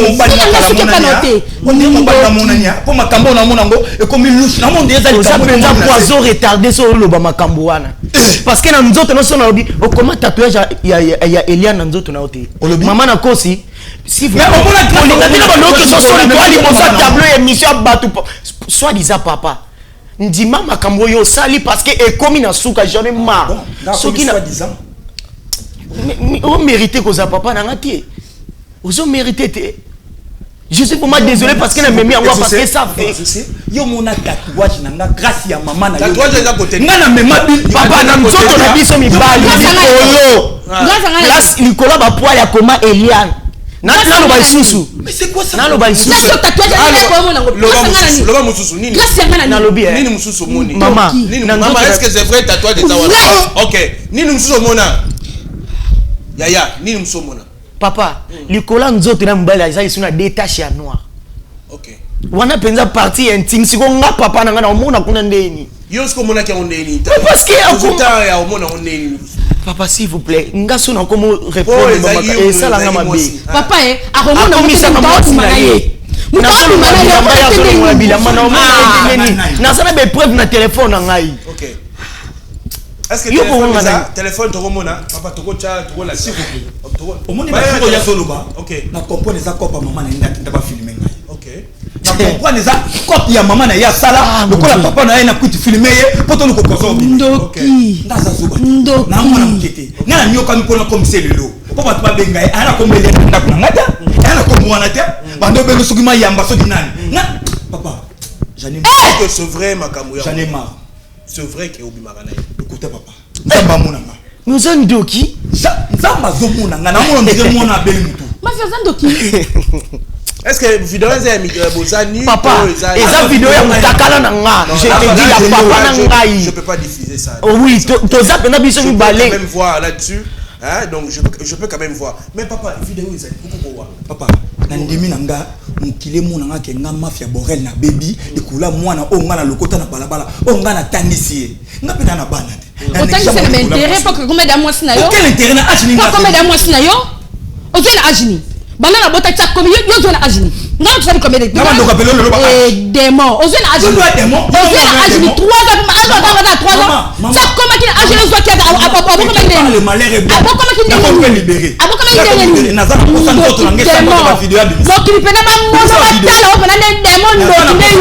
suke pano te on est mobali na monania po makambo na monango e comme louche na monde eza penza poison retardé sur le makambo wana parce que na nzoto no sona obi okoma tatouage ya Eliane na nzoto na ote maman na kosi si vous on a dit na baloke so so ni kwali mo sa tableau émission batu soit disant papa ndima makambo yo sali parce que e komi na suka j'en ai marre so qui na disant on mérite que ça papa na ngati ozo mérité te Je suis vraiment désolé parce qu'elle m'a mis en moi parce que ça fait. Yo mon tatouage nanga grâce ya maman na yo. Tatouage eza côté. Nga na mema Papa na nzoto na biso mibali likolo. Grâce likolo ba poil ya koma Eliane. Nalo ba isusu. Mais c'est quoi ça? Nalo ba isusu. Grâce au tatouage ya koma na ngo. Loba mususu nini? Grâce ya ngana nalobi. Nini mususu moni? Maman, maman est-ce que c'est vrai tatouage de Zawala? OK. Nini mususu mona? Yaya, nini mususu mona? Papa, likolo nzoto na mbala isa isuna détaché à noir. OK. Wana penza partie intime siko nga papa na nga na omona kuna ndeni. Yo siko mona ki ondeni. Parce que akuta ya omona ondeni. Papa s'il vous plaît, nga sona komo répondre et ça la nga mabe. Papa akomona komisa mbaoti manaye. Mutamu manaye bila mana omona na sana be preuve na téléphone ngai. OK. Est-ce que téléphone tokomona papa tokocha tokola s'il vous plaît. Omoni ba ya soloba. OK. Na comprendre ça kopa maman na ndaba filmer ngai. OK. Na comprendre ça copie ya maman na ya sala lokola papa na ye na kuti filmer ye poto loko kozo. Ndoki. Ndaza zuba. Ndoki. Na mwana mkete. Na nyoka mpona comme c'est lelo. Papa tu ba benga ana kombele ndako na ngata. Ana komwana te. Bando bengo sukima yamba soki nani. Na papa. J'en ai marre que c'est vrai makamuya. J'en ai marre. C'est vrai que obimaka na. Écoutez papa. Nzamba monanga. Nous sommes Ndoki. Nzamba zo monanga na mona ndenge mona beli mutu. Mafia Ndoki. Est-ce que vidéo za migre bozani papa eza vidéo ya mutakala na nga. Je te dis la papa na ngai. Je peux pas diffuser ça. Oh oui, toza pena biso mi balé. Je peux même voir là-dessus. Hein, donc je peux quand même voir. Mais papa, vidéo ils beaucoup voir. Papa, na ndimi nanga mukile mona nga ke nga mafia borel na baby ekula mwana o nga na lokota na balabala o nga na tangisi nga pena na bana te. Otangisi na intérêt pour que combien d'amoi sina yo? Quel intérêt na ajini nga? Combien d'amoi sina yo? Ozwe na ajini. Bana na bota tsa komi yo zo na ajini. Nga tu sabi combien de temps? Nga ndo kapelo lo ba. Démon. Ozwe na ajini. Ozwe na ajini 3 ans alo dans 3 ans. Ça comment qu'il a ajini zo ki abo combien de le malheur est bon. Abo comment qu'il est libéré. Abo comment il est na za ko sa ndoto na ngesa ba vidéo ya biso. Donc il pena ba mono batala o pena démon ndo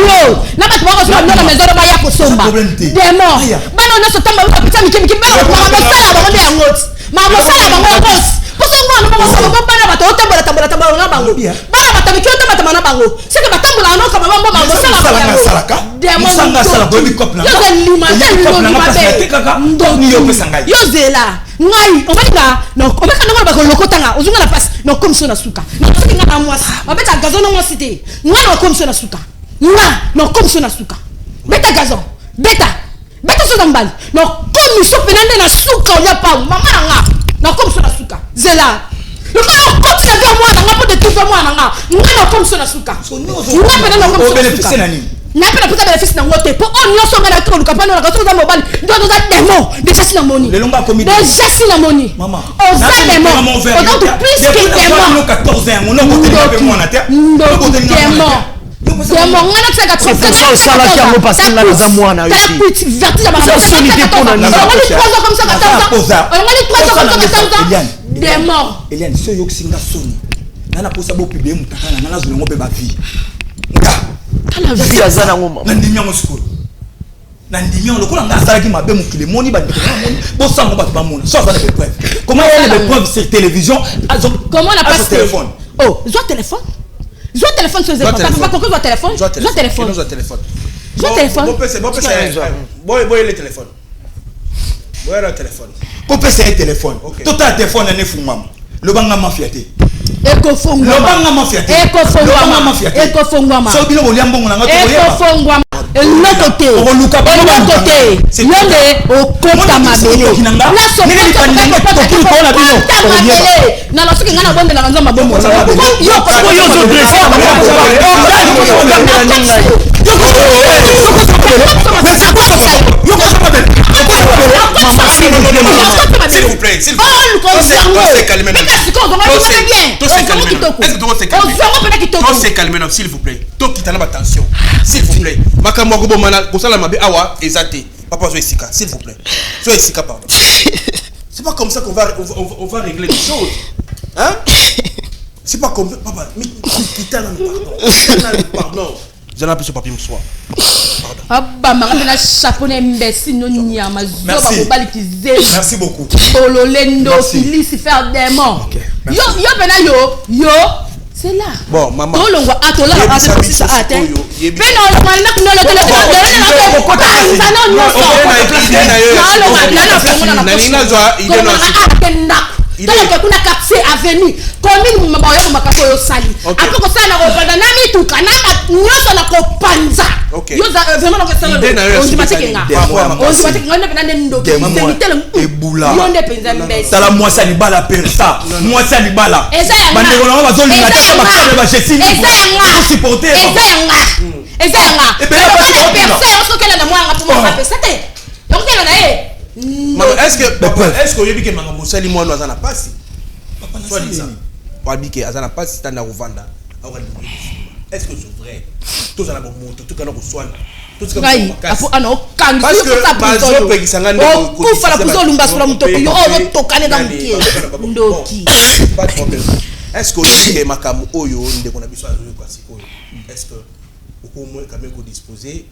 yo. Na ba twa ko so na maison ba ya ko somba. Démon. Bana na so tamba ba pita mikimi ba ko ba sala ba ko ya ngoti. Ma mo sala ba mo boss. Poso ngwana mo sala ba bana ba to tambola na bango. Bana ba tamiki o tamba na bango. C'est que ba tambola no ka ba mo bango sala ba. Démon sanga sala ko bi cop na. Yo lima ni yo pesa ngai. Yo zela. Ngai obalinga no omeka ndongo ba ko lokotanga uzunga la passe no komso na suka. No soki nga amwasi. Babeta gazon no mwasite. Nga no komso na suka. Nga no komso na suka. Beta gazon. Beta so zambali. No komiso penande na suka oya pa mama nga. No komso na suka. Zela. Le quand on continue à moi dans la de tout moi nga. Nga no komso na suka. Nga pena no komso na suka. Na pena puta bénéfice na ngote po on no so ngana ko lukapano na kaso za mobile ndo ndo za demo déjà si na moni déjà si na moni maman on va demo on donc plus que demo 14 ans on no côté avec moi na terre demo ngana tsaka c'est ça ça là qui a me passé là les amours na ici la petite vertige à ma ça solité pour na on va les 3 ans comme ça 14 ans on va les 3 ans comme ça 14 ans demo Eliane so yoxinga soni nana posa bo publier mutakana nana zulongo pe ba vie la vie azana ngoma nandimia moskolo nandimia lokola ngasala ki mabe mukile moni ba moni bo sango ba ba moni so ça les preuves comment il y a des preuves sur télévision comment on a passé téléphone oh zo téléphone sur les écrans pas quoi zo téléphone bon le téléphone bon le téléphone ko pesa le téléphone total téléphone ne fumam le banga mafiaté ekofongwama so bino boliambongo na ngato ekofongwama elokote yonde okota mabele na losoki nga na bondela banzo mabomo s'il vous plaît, s'il vous plaît. S'il vous plaît. Attention. S'il vous plaît. Papa, s'il vous plaît. Pardon. C'est pas comme ça qu'on va régler les choses. Hein? C'est pas comme ça. Papa, mais pardon. Je n'ai plus ce papier, monsieur. Merci beaucoup. Yo C'est là. Bon, maman. Tout le monde a tout là. C'est ça. Attends. Mais non, le mal n'a que nous le téléphone. Est-ce que vous avez dit que Maman Moussali moi nous avons passé? Soit dit ça. Pas dit que Azana passe c'est à Rwanda. Est-ce que c'est vrai? Tous à la bonne moto, tout à la bonne tout ce que parce que Bazo Pegisangane pas de problème. Est-ce que vous avez Makamu Oyo ndeko na biso azoyo kwa sikoyo? Est-ce que au moins quand même disposer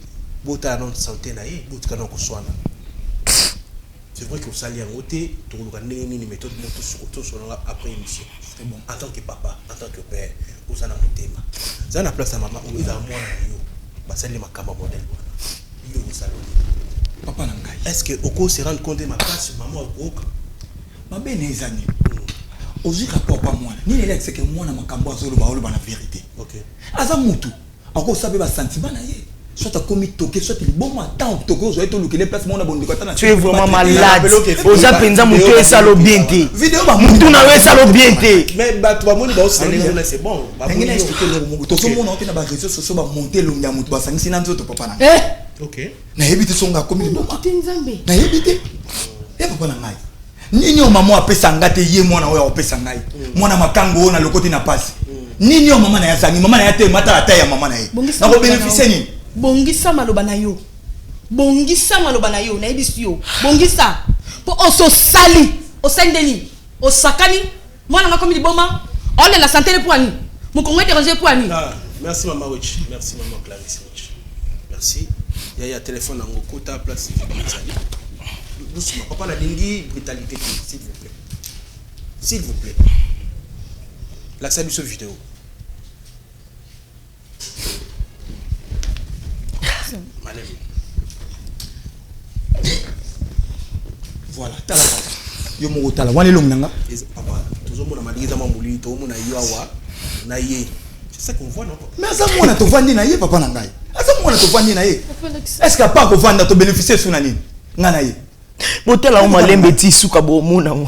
bota non santé na ye bota non ko soana? C'est vrai que vous allez en côté, tout le monde une méthode après émission. C'est bon. En tant que papa, en tant que père, vous allez en côté. Vous allez en place à maman, vous allez en moi, vous allez en cama modèle. Papa Nangai. Est-ce que Oko se rend compte de ma place, maman Oko? Ma belle les amis. Ozi ka papa moi. Ni les c'est que moi na makambo azolo ba olo ba la vérité. OK. Aza mutu. Oko sabe ba sentiment na ye. Soit tu as commis toqué, soit tu es bon matin, tu as tout le place, tu es vraiment malade. Aux appenza mutu et salo bien te. Mutu na we salo bien te. Mais tu vas monter aussi c'est bon. Tu as expliqué le monde. Tu as monté na ba réseaux sociaux ba monter le ndia mutu ba sangisi na nzoto papa na. OK. Na hebite songa commis bon. Na hebite. Papa na ngai. Nini o mama apesa ngate ye mwana we apesa ngai. Mwana makango na lokoti na pasi. Nini o mama na yazangi, mama na yate mata ata ya mama na ye. Na ko bénéficier ni. Bongisa maloba na yo. Bongisa maloba na yo na yebisi yo. Bongisa po oso sali, o sendeli, o sakani. Mwana nga komi di boma. On est la santé pour ani. Mon congo déranger pour ani. Merci maman Wich. Merci maman Clarisse Wich. Merci. Il y a téléphone en kota place doucement. Papa la dingi brutalité s'il vous plaît. S'il vous plaît. La salut sur vidéo. Voilà, tala. Yo mo tala, wane long nanga. Papa, toujours mon amaliza mamuli, tout mon ayiwa na ye. C'est ça qu'on voit non? Mais ça moi na to vandi na ye papa na ngai. Ça moi na to vandi na ye. Est-ce que pas ko vanda to bénéficier sur na nini? Nga na ye. Botela o malembe ti suka bo mona mo.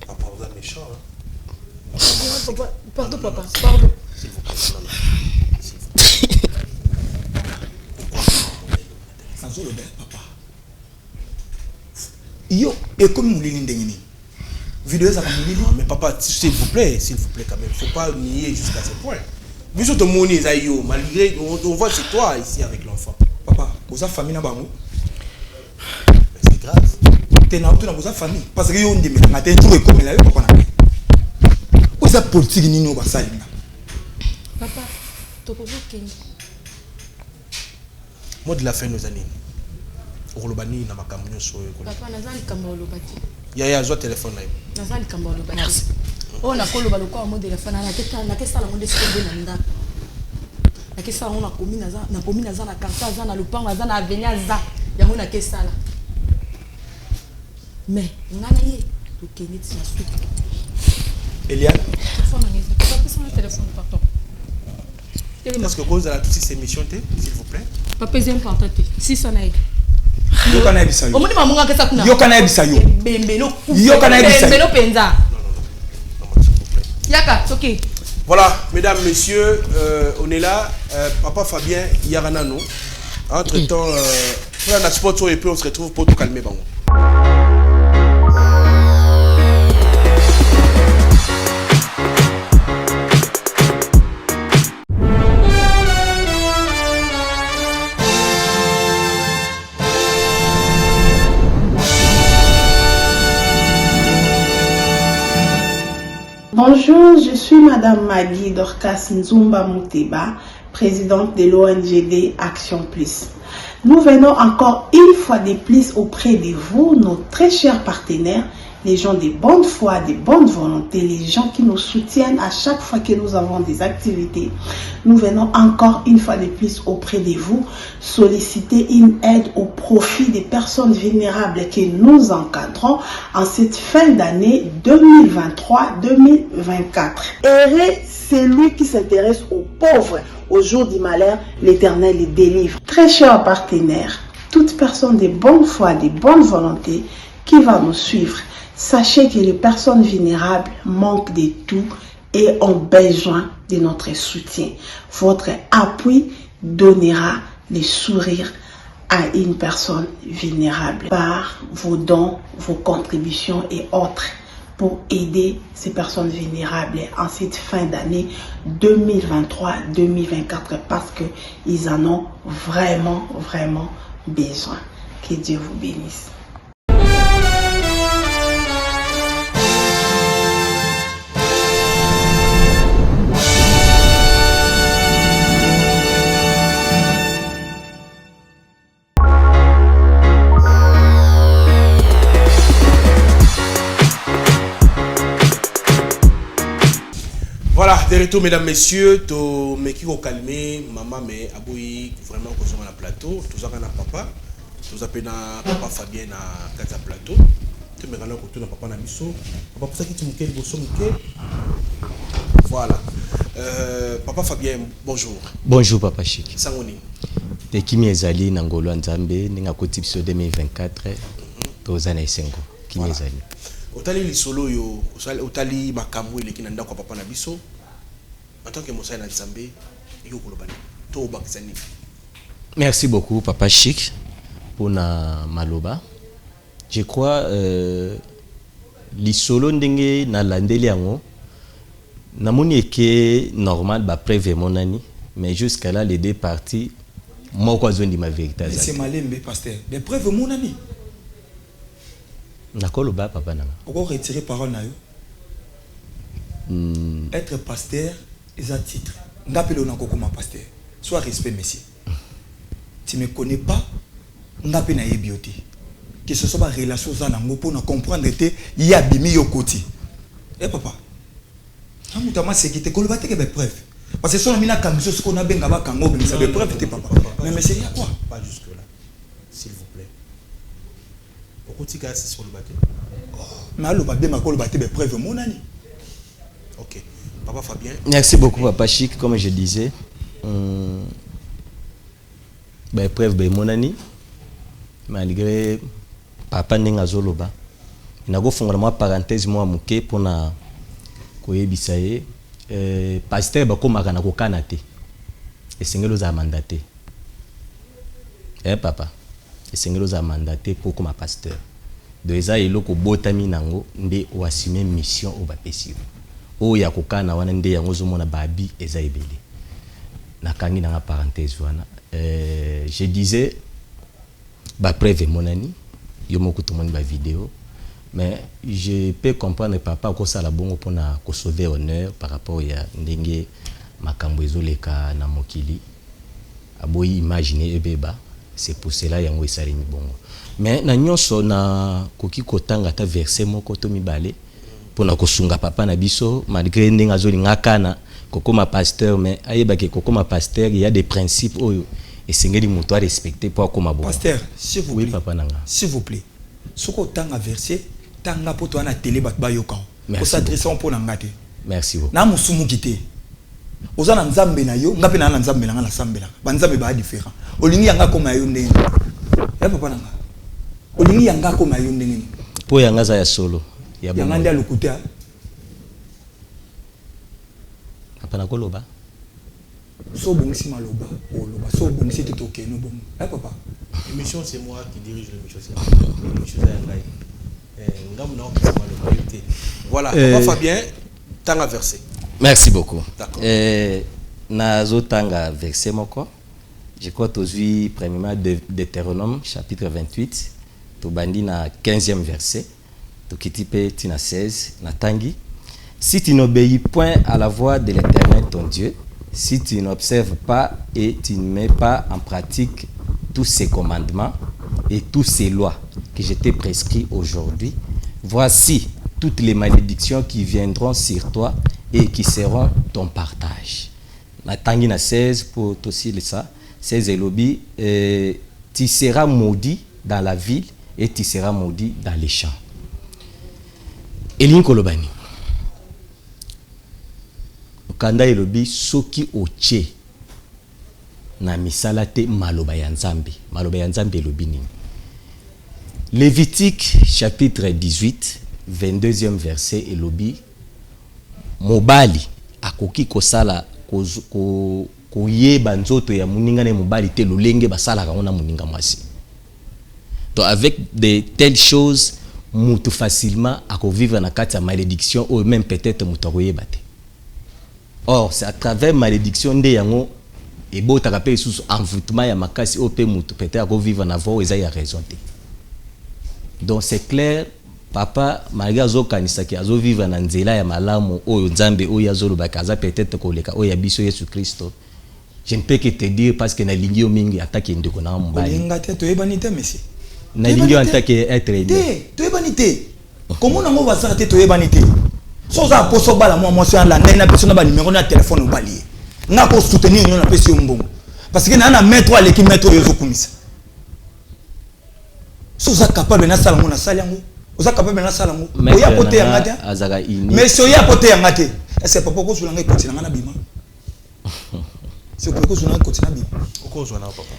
Papa vous êtes méchant. Pardon papa, pardon. S'il vous plaît. Sans le bel papa. Yo, et comme nous l'île d'Engini. Vidéo ça comme mais papa, s'il vous plaît quand même. Faut pas nier jusqu'à ce point. Mais tout le monde est aïe, malgré on voit c'est toi ici avec l'enfant. Papa, vous avez famille na bango. C'est grave. T'es na tout na vous famille parce que yo ndimi na t'es tout comme la papa na. Vous avez politique ni no ba salinga. Papa, to ko kengi. Moi de la fin nos années. Olobani na makambo nyoso yo. Papa nazali kamba olobati. Ya zo téléphone na yo. Nazali kamba olobati. Oh na koloba lokwa mo téléphone na kesa la monde sekonde na nda. Na kesa on na komi na za na carte za na lupango za na avenir za. Yango na kesa la. Mais ngana ye to kenit na suite. Eliane. Téléphone na ngeza. Papa pesa mon téléphone pardon. Est-ce que vous avez toutes ces émissions s'il vous plaît? Papa c'est important. Si ça na yo kana ebisa yo. Omoni mamunga kesa kuna. Yo kana ebisa yo. Bembelo. Yo kana ebisa. Bembelo penza. Yaka, c'est ok. Voilà, mesdames, messieurs, on est là. Papa Fabien Yaranano. Entre-temps, on a sport et puis on se retrouve pour tout calmer. Bango. Bonjour, je suis Madame Maggie Dorcas Nzumba Mouteba, présidente de l'ONGD Action Plus. Nous venons encore une fois de plus auprès de vous, nos très chers partenaires, les gens de bonne foi, de bonne volonté, les gens qui nous soutiennent à chaque fois que nous avons des activités. Nous venons encore une fois de plus auprès de vous solliciter une aide au profit des personnes vulnérables que nous encadrons en cette fin d'année 2023-2024. Heureux celui qui s'intéresse aux pauvres. Au jour du malheur, l'Éternel les délivre. Très chers partenaires, toute personne de bonne foi, de bonne volonté qui va nous suivre, sachez que les personnes vulnérables manquent de tout et ont besoin de notre soutien. Votre appui donnera les sourires à une personne vulnérable par vos dons, vos contributions et autres pour aider ces personnes vulnérables en cette fin d'année 2023-2024 parce qu'ils en ont vraiment besoin. Que Dieu vous bénisse. Voilà, de retour mesdames, messieurs, to meki ko calmer, maman mais aboui vraiment ko sur la plateau, tout ça na papa, tout ça na papa Fabien na kata plateau, tu me rends ko tout na papa na biso, papa pour ça qui tu me quel bosso muké. Voilà. Papa Fabien, bonjour. Bonjour papa Chic. Sangoni. Te kimi ezali na ngolo nzambe ninga ko tipso 2024 tozana esengo. Kimi ezali. Otali li solo yo, otali makambo ile kinanda kwa papa na biso. En tant que Moussa na Nzambe, yo kolobani. To bakisani. Merci beaucoup papa Chic pour na maloba. Je crois li solo ndenge na landeli yango namoni eke normal ba préve monani mais jusqu'à là les deux parties moi quoi zone di ma vérité. C'est malembe pasteur. Des preuves monani. Nakolo ba papa nanga. Pourquoi retirer parole na yo? Être pasteur est un titre. Ngapelo na kokoma pasteur. Sois respect monsieur. Tu me connais pas? Ngapé na yebioti. Que ce soit ma relation za na ngopo na comprendre te ya bimi yo koti. Eh papa. Amutama sekite koloba te ke be preuve. Parce que son amina kamiso ce qu'on a benga ba kango be ça be preuve te papa. Mais c'est quoi? Pas jusque là. S'il vous plaît. Sur le bateau. Mais le bateau m'a collé des preuves mon ami. Ok. Papa Fabien. Merci beaucoup papa Chic, comme je disais. Ben preuve ben mon ami. Malgré papa n'enga zoloba. Na go fonga moi parenthèse moi muke pour na koyebisaye pasteur ba ko makana ko kanate. Esengelo za mandaté. Papa. Esengelo za mandaté pour comme pasteur. De eza eloko botami nango nde o assumer mission o bapesi. O ya kokana wana nde yango zo mona babi eza ebele. Nakangi na parenthèse wana. Je disais ba preuve mon ani yo moko tout monde ba vidéo mais je peux comprendre papa ko sala bongo pona ko sauver honneur par rapport ya ndenge makambo ezoleka na mokili. Aboyi imaginer ebeba. C'est pour cela yango esali bongo. Mais na nyonso na koki kotanga ta verset moko to mibale pona kosunga papa na biso malgré ndenge azolinga kana kokoma pasteur mais ayeba ke kokoma pasteur il y a des principes oyo esengeli moto a respecter pour akoma bon. Pasteur, s'il vous plaît. Oui papa nanga. S'il vous plaît. Soko tanga verset tanga poto na télé bat ba yoka. Merci. Ko s'adresser pour na ngate. Merci beaucoup. Na musumu kité. Ozana nzambe na yo ngape na nzambe na ngala sambela. Ba nzambe ba différent. Olingi yanga koma yo ndenge. Papa nanga. Olingi yanga koma yo ndenge. Po yanga za ya solo. Ya yanga ndia lukuta. Papa na koloba. So bongisi maloba. Oloba. So bongisi toke no bon. Papa. L'émission c'est moi qui dirige l'émission. L'émission c'est voilà, Papa Fabien, tanga verset. Merci beaucoup. D'accord. Nazo tanga verset moko. Je crois aujourd'hui premièrement Deutéronome chapitre 28 to bandi na 15e verset to kitipe tina 16 na tangi. Si tu n'obéis point à la voix de l'Éternel ton Dieu, si tu n'observes pas et tu ne mets pas en pratique tous ses commandements et tous ses lois que je t'ai prescrits aujourd'hui, voici toutes les malédictions qui viendront sur toi et qui seront ton partage. Natangi na 16 pour aussi ça. 16 elobi, tu seras maudit dans la ville et tu seras maudit dans les champs. Elin kolobani. Kanda elobi soki oche na misala te maloba ya nzambe. Maloba ya nzambe elobi nini? Lévitique chapitre 18 22e verset elobi mobali akoki kosala koyeba nzoto ya muninga ne mobali te lolenge basala kana muninga mwasi. Donc avec de telles choses mutu facilement ako vivre na kati ya malédiction ou même peut-être mutu akoyeba te. Or c'est à travers malédiction nde yango ebotaka pe sous envoûtement ya makasi o pe mutu peut-être ako vivre na voie eza ya raison te. Donc c'est clair, papa malgré azokanisa ki azo vivre na nzela ya malamu oyo nzambe oyo azoloba kaza peut-être koleka oyo ya biso Yesu Christo. Je ne peux que te dire parce que na lingi o mingi attaque ndeko na mbali. Olinga te toyebani te monsieur. Na lingi o attaque être aidé. Toyebani te. Comment na ngo bazaka te toyebani te. Soza poso bala moi sur la nena personne ba numéro na téléphone au balier. Na ko soutenir na pesi mbongo. Parce que na mettre à l'équipe mettre yozo kumisa. Soza capable na sala ngo na sala ngo. Oza capable na sala ngo. Oya pote ya ngate. Azaka ini. Mais so ya pote ya ngate. Est-ce papa ko sulanga continue na bima. C'est quoi ko sulanga continue bima. Ko sulanga papa.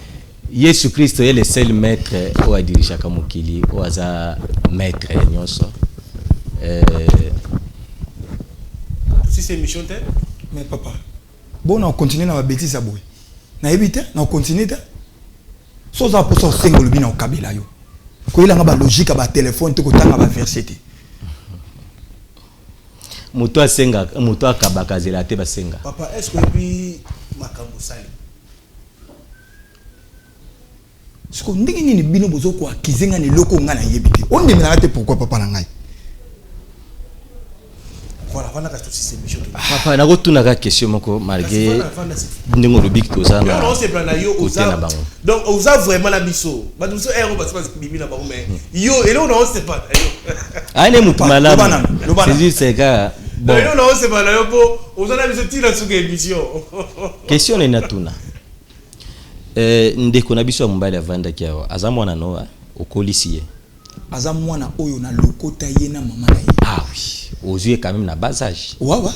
Yesu Christo est le seul maître au a dirigé kamukili au aza maître nyonso. Si c'est mission te. Mais papa. Bon on continue na bêtise à boy. Na ebite na continue ta. Soza poso sengo lobina o kabila yo. Ko ilanga ba logique ba téléphone te ko tanga ba verset. Moto asenga moto akabaka zela te basenga. Papa est-ce que puis makambo sali. Ce qu'on dit ni bino bozo ko akizenga ni loko ngana yebite. On ne me pourquoi papa na ngai. Voilà, voilà que tout c'est mission. Papa na rotuna ka question moko malgré ndingo lobik to za na. Non, c'est plan na yo oza. Donc oza vraiment la biso. Ba biso ero ba pas bibi na ba mais yo et là on sait pas. Ane mutu malamu. C'est juste c'est gars. Bon. Non, c'est pas là yo po oza na biso tira sur émission. Question ni natuna. Ndeko na biso mbali avanda kiawa. Azamwana no okolisiye. Azamwana oyo na lokota ye na mama na ye. Ah oui. Aux yeux quand même na bas âge. Ouais.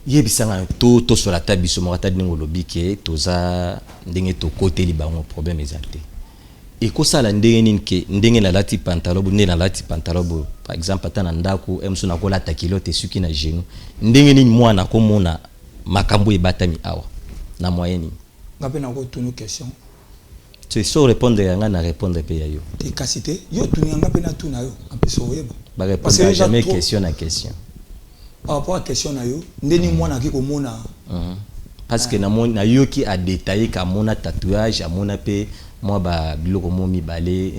Yebisanga to sur la table biso morata dingo lobike toza ndenge to côté li bango problème exacté. Et ko sala ndenge nini ke ndenge na lati pantalon bu ndenge na lati pantalon par exemple atana ndako emso na ko lata kilote suki na genou ndenge nini mwana ko mona makambo ebatami awa na moyenne. Ngape na ko tunu question. Tu sais répondre à na répondre pe ya yo. Te kasite yo tunu ngape na tuna yo ampeso yeba. Ba répondre à jamais question à question. Par rapport à question na yo ndeni mwana ki ko mona. Parce que na yo ki a détaillé ka mona tatouage amona pe moi ba biloko mo mi balé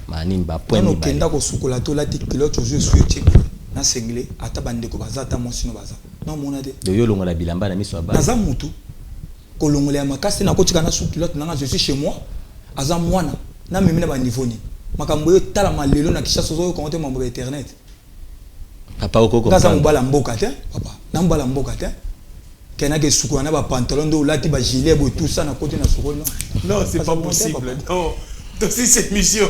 ma nini ba point mi balé. Kenda ko sukola to lati kilote je suis check na sengle ata bande ko bazata mo sino baza. Non mona de. De yo longo la bilamba na miso ba. Naza mutu. Kolongole ya makasi na kotika na sukilote nanga je suis chez moi. Aza mwana na mimi na ba niveau ni. Makambo yo tala malelo na kisha sozo ko ngote mambo internet. Papa okoko. Kaza mbala mboka te papa. Na mbala mboka te. Kena ke suko na ba pantalon do lati ba gilet bo tout ça na côté na suko non. Non, c'est pas possible. Non. Donc c'est cette mission.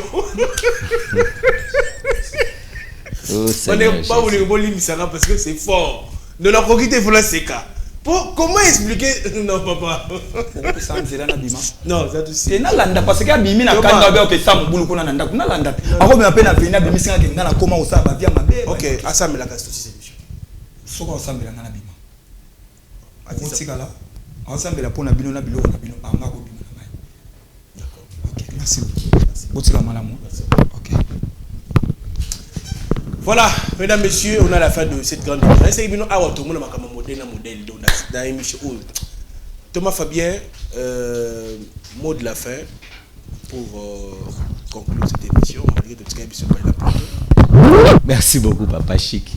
On n'est pas voulu voler misara parce que c'est fort. De la proquité faut la seka. Comment expliquer non papa. Ça me zela na bima. Non, ça tout c'est. Na landa parce que bimi na kanda ba ke tam bulu kuna nanda kuna landa. Ako me apena vina bimi singa ke ngana koma usaba via mabe. OK, asa me la casse tout cette mission. Soko osambela na bima. Atikala. Osambela pona bino na biloko na bino anga ko bima na mai. D'accord. OK, merci. Botika malamu. OK. Voilà, mesdames, messieurs, on a la fin de cette grande émission. C'est que nous avons tout le monde a modèle dans l'émission. Thomas Fabien, mot de la fin pour conclure cette émission. Merci beaucoup, Papa Chic.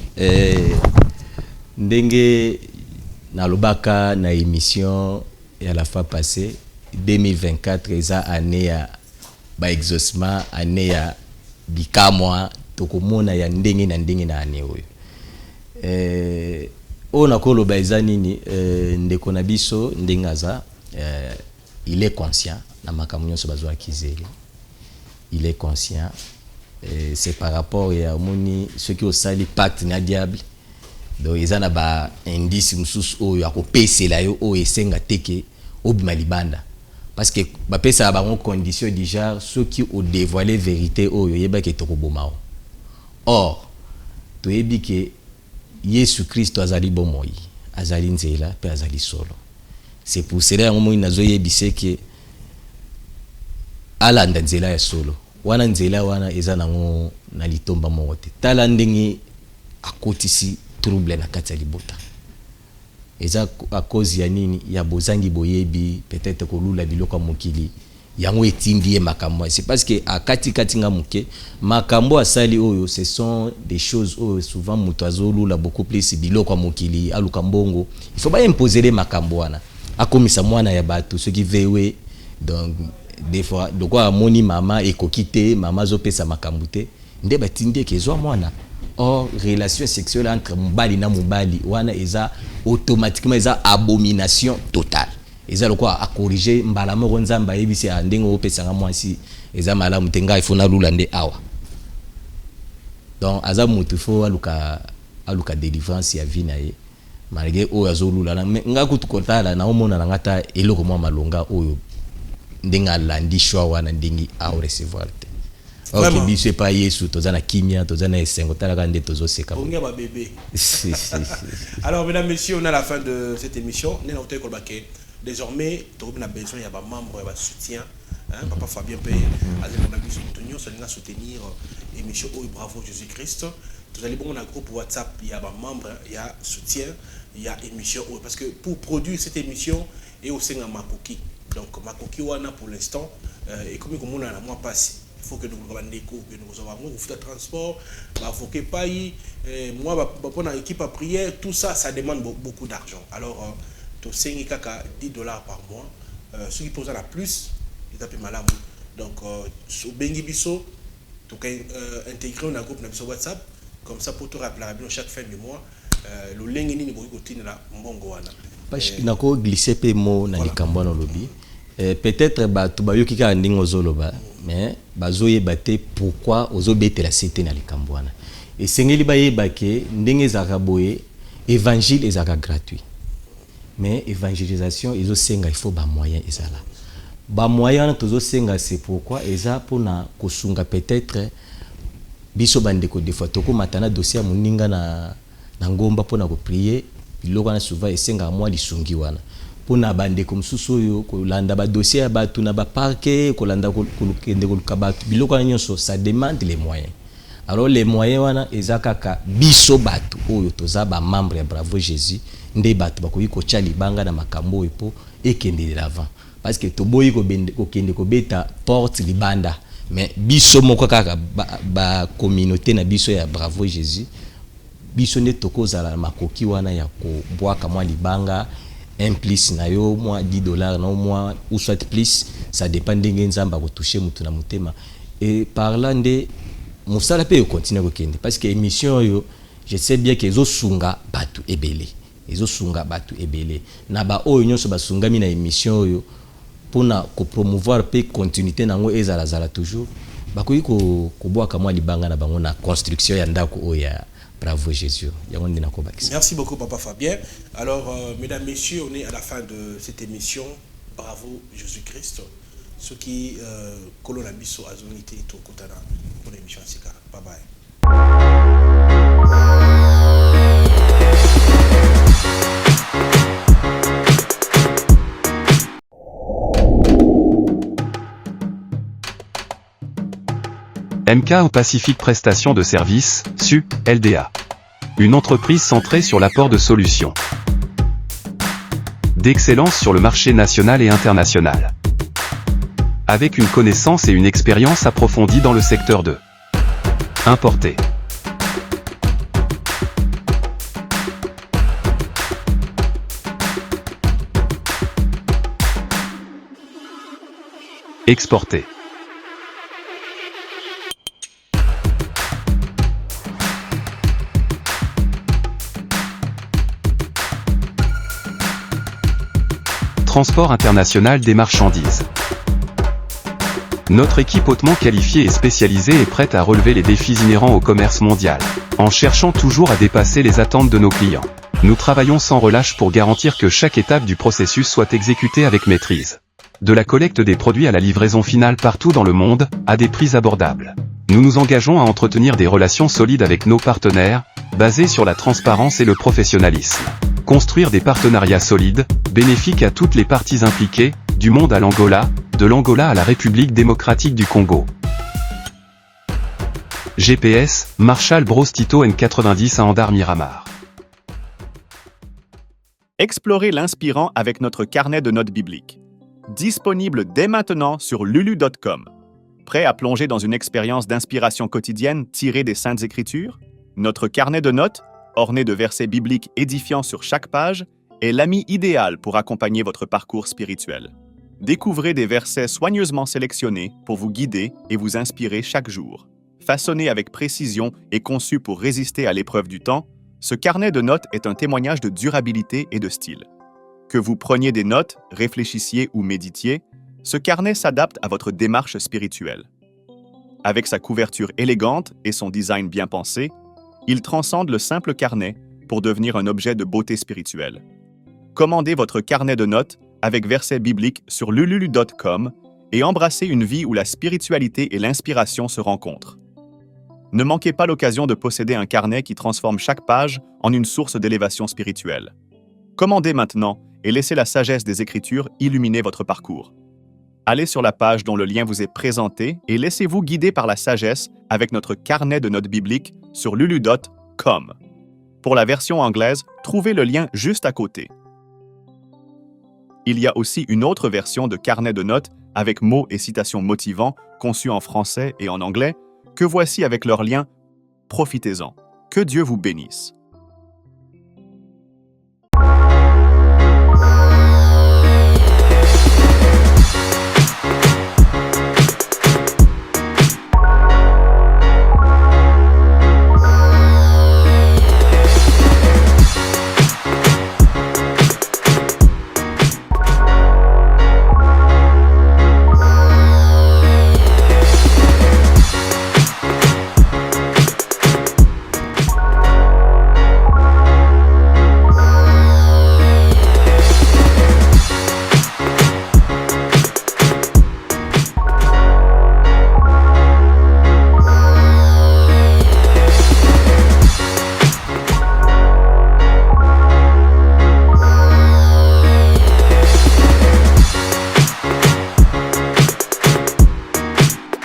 Ndenge na lobaka na émission et à la fois passée 2024 eza année ya ba exaucement année ya bikamwa tokomona ya ndenge na ndenge na ane oyo on a koloba eza nini ndeko na biso ndenge aza il est conscient na makambo nyonso bazwa kizeli il est conscient c'est par rapport ya moni ceux qui osali pacte na diable donc eza na ba indice mususu oyo akopesela yo oyo esenga teke obima libanda parce que ba pesa ba bango condition du genre ceux qui ont dévoilé vérité oyo yeba ke tokobomao or toyebi ke Yesu Christ azali bomoi azali nzela pe azali solo c'est pour cela yango moi nazoyebise ke alanda nzela ya solo wana nzela wana eza nango na litomba moko te tala ndenge akotisi trouble na kati ya libota eza a cause ya nini ya bozangi boyebi peut-être kolula biloko mokili yango etindi ye makambo c'est parce que akati katinga muke makambo asali oyo ce sont des choses oyo souvent muto azolula beaucoup plus biloko mokili aluka mbongo il faut pas imposer les makambo wana akomisa mwana ya bato ceux qui vewe donc des fois de quoi moni mama ekokite mama zo pesa makambo te nde batindi ke zo mwana or relation sexuelle entre mobali na mobali wana eza automatiquement eza abomination totale eza lokwa a corriger mbala moko nzamba yebisi a ndenge opesanga mwasi eza malamu tenga ifuna lula nde awa donc aza mutu fo aluka délivrance ya vie na ye malgré oyo azolula na nga kutukotala na omona na ngata eloko mwa malonga oyo ndenga landi shwa wana ndingi a recevoir te ok biso pas Yesu tozana kimia tozana esengo talaka nde tozoseka on ba bébé alors mesdames messieurs on a la fin de cette émission nena otoy kolbake désormais on a besoin il y a ba membre ya ba soutien hein papa Fabien Pay azali na biso tonyo so linga soutenir émission oh bravo Jésus-Christ vous allez bon on a groupe WhatsApp il y a ba membre il y a soutien il y a émission parce que pour produire cette émission et au sein Makoki donc Makoki wana pour l'instant et comme on a la mois passé il faut que nous avons des cours que nous avons fait transport bah faut que paye moi pour une équipe à prière tout ça ça demande beaucoup d'argent alors to 5 kaka $10 par mois ceux qui posent la plus ils appellent malamu donc sur bengi biso to intégrer un groupe na biso WhatsApp comme ça pour te rappeler chaque fin du mois le lengi nini boki kotina la mbongo wana parce que nako glisser pe mo na likambo na lobby peut-être ba to ba yoki ka ndingo zoloba mais bazoye baté pourquoi ozobetela cité na likambo wana et sengeli ba yeba ke ndenge zaka boye évangile ezaka gratuit mais évangélisation ezo senga il faut ba moyen ezala ba moyen tozo senga c'est pourquoi eza pona kosunga peut-être biso bandeko des fois toko matana dossier muninga na ngomba pona ko prier biloko na souvent esenga moi lisungi wana pona bandeko msusu yo kolanda ba dossier ba tuna ba parquet kolanda kolukende kolukabatu biloko na nyonso ça demande les moyens alors les moyens wana ezakaka biso batu oyo toza ba membre ya Bravo Jésus nde batu bakoyi ko tcha libanga na makambo epo ekende de l'avant parce que toboyi ko kende ko beta porte libanda mais biso moko kaka ba communauté na biso ya Bravo Jésus biso nde tokozala na makoki wana ya ko bwaka mwa libanga un plus na yo mwa $10 na mwa ou soit plus ça dépend ndenge nzamba ko toucher mutu na mutema et par là nde musala pe continue ko kende parce que émission yo je sais bien que ezo sunga batu ebele na ba oyo nyonso basungami na émission yo pona ko promouvoir pe continuité nango ezala toujours bakoyi ko bwaka mwa libanga na bango na construction ya ndako oya Bravo Jésus. Merci beaucoup Papa Fabien. Alors mesdames, messieurs, on est à la fin de cette émission. Bravo Jésus-Christ. Ceux qui colonnabiso azonité to kotana pour l'émission Sika. Bye bye. MK au Pacifique Prestation de Services, SU, LDA. Une entreprise centrée sur l'apport de solutions d'excellence sur le marché national et international. Avec une connaissance et une expérience approfondie dans le secteur de importer, exporter, transport international des marchandises. Notre équipe hautement qualifiée et spécialisée est prête à relever les défis inhérents au commerce mondial, en cherchant toujours à dépasser les attentes de nos clients. Nous travaillons sans relâche pour garantir que chaque étape du processus soit exécutée avec maîtrise. De la collecte des produits à la livraison finale partout dans le monde, à des prix abordables. Nous nous engageons à entretenir des relations solides avec nos partenaires, basées sur la transparence et le professionnalisme. Construire des partenariats solides, bénéfiques à toutes les parties impliquées, du monde à l'Angola, de l'Angola à la République démocratique du Congo. GPS, Marshall Bros Tito N90 à Andar Miramar. Explorez l'inspirant avec notre carnet de notes bibliques. Disponible dès maintenant sur lulu.com. Prêt à plonger dans une expérience d'inspiration quotidienne tirée des Saintes Écritures? Notre carnet de notes, orné de versets bibliques édifiants sur chaque page, est l'ami idéal pour accompagner votre parcours spirituel. Découvrez des versets soigneusement sélectionnés pour vous guider et vous inspirer chaque jour. Façonné avec précision et conçu pour résister à l'épreuve du temps, ce carnet de notes est un témoignage de durabilité et de style. Que vous preniez des notes, réfléchissiez ou méditiez, ce carnet s'adapte à votre démarche spirituelle. Avec sa couverture élégante et son design bien pensé, il transcende le simple carnet pour devenir un objet de beauté spirituelle. Commandez votre carnet de notes avec versets bibliques sur lulu.com et embrassez une vie où la spiritualité et l'inspiration se rencontrent. Ne manquez pas l'occasion de posséder un carnet qui transforme chaque page en une source d'élévation spirituelle. Commandez maintenant et laissez la sagesse des Écritures illuminer votre parcours. Allez sur la page dont le lien vous est présenté et laissez-vous guider par la sagesse avec notre carnet de notes bibliques sur lulu.com. Pour la version anglaise, trouvez le lien juste à côté. Il y a aussi une autre version de carnet de notes avec mots et citations motivants conçus en français et en anglais que voici avec leur lien. Profitez-en. Que Dieu vous bénisse.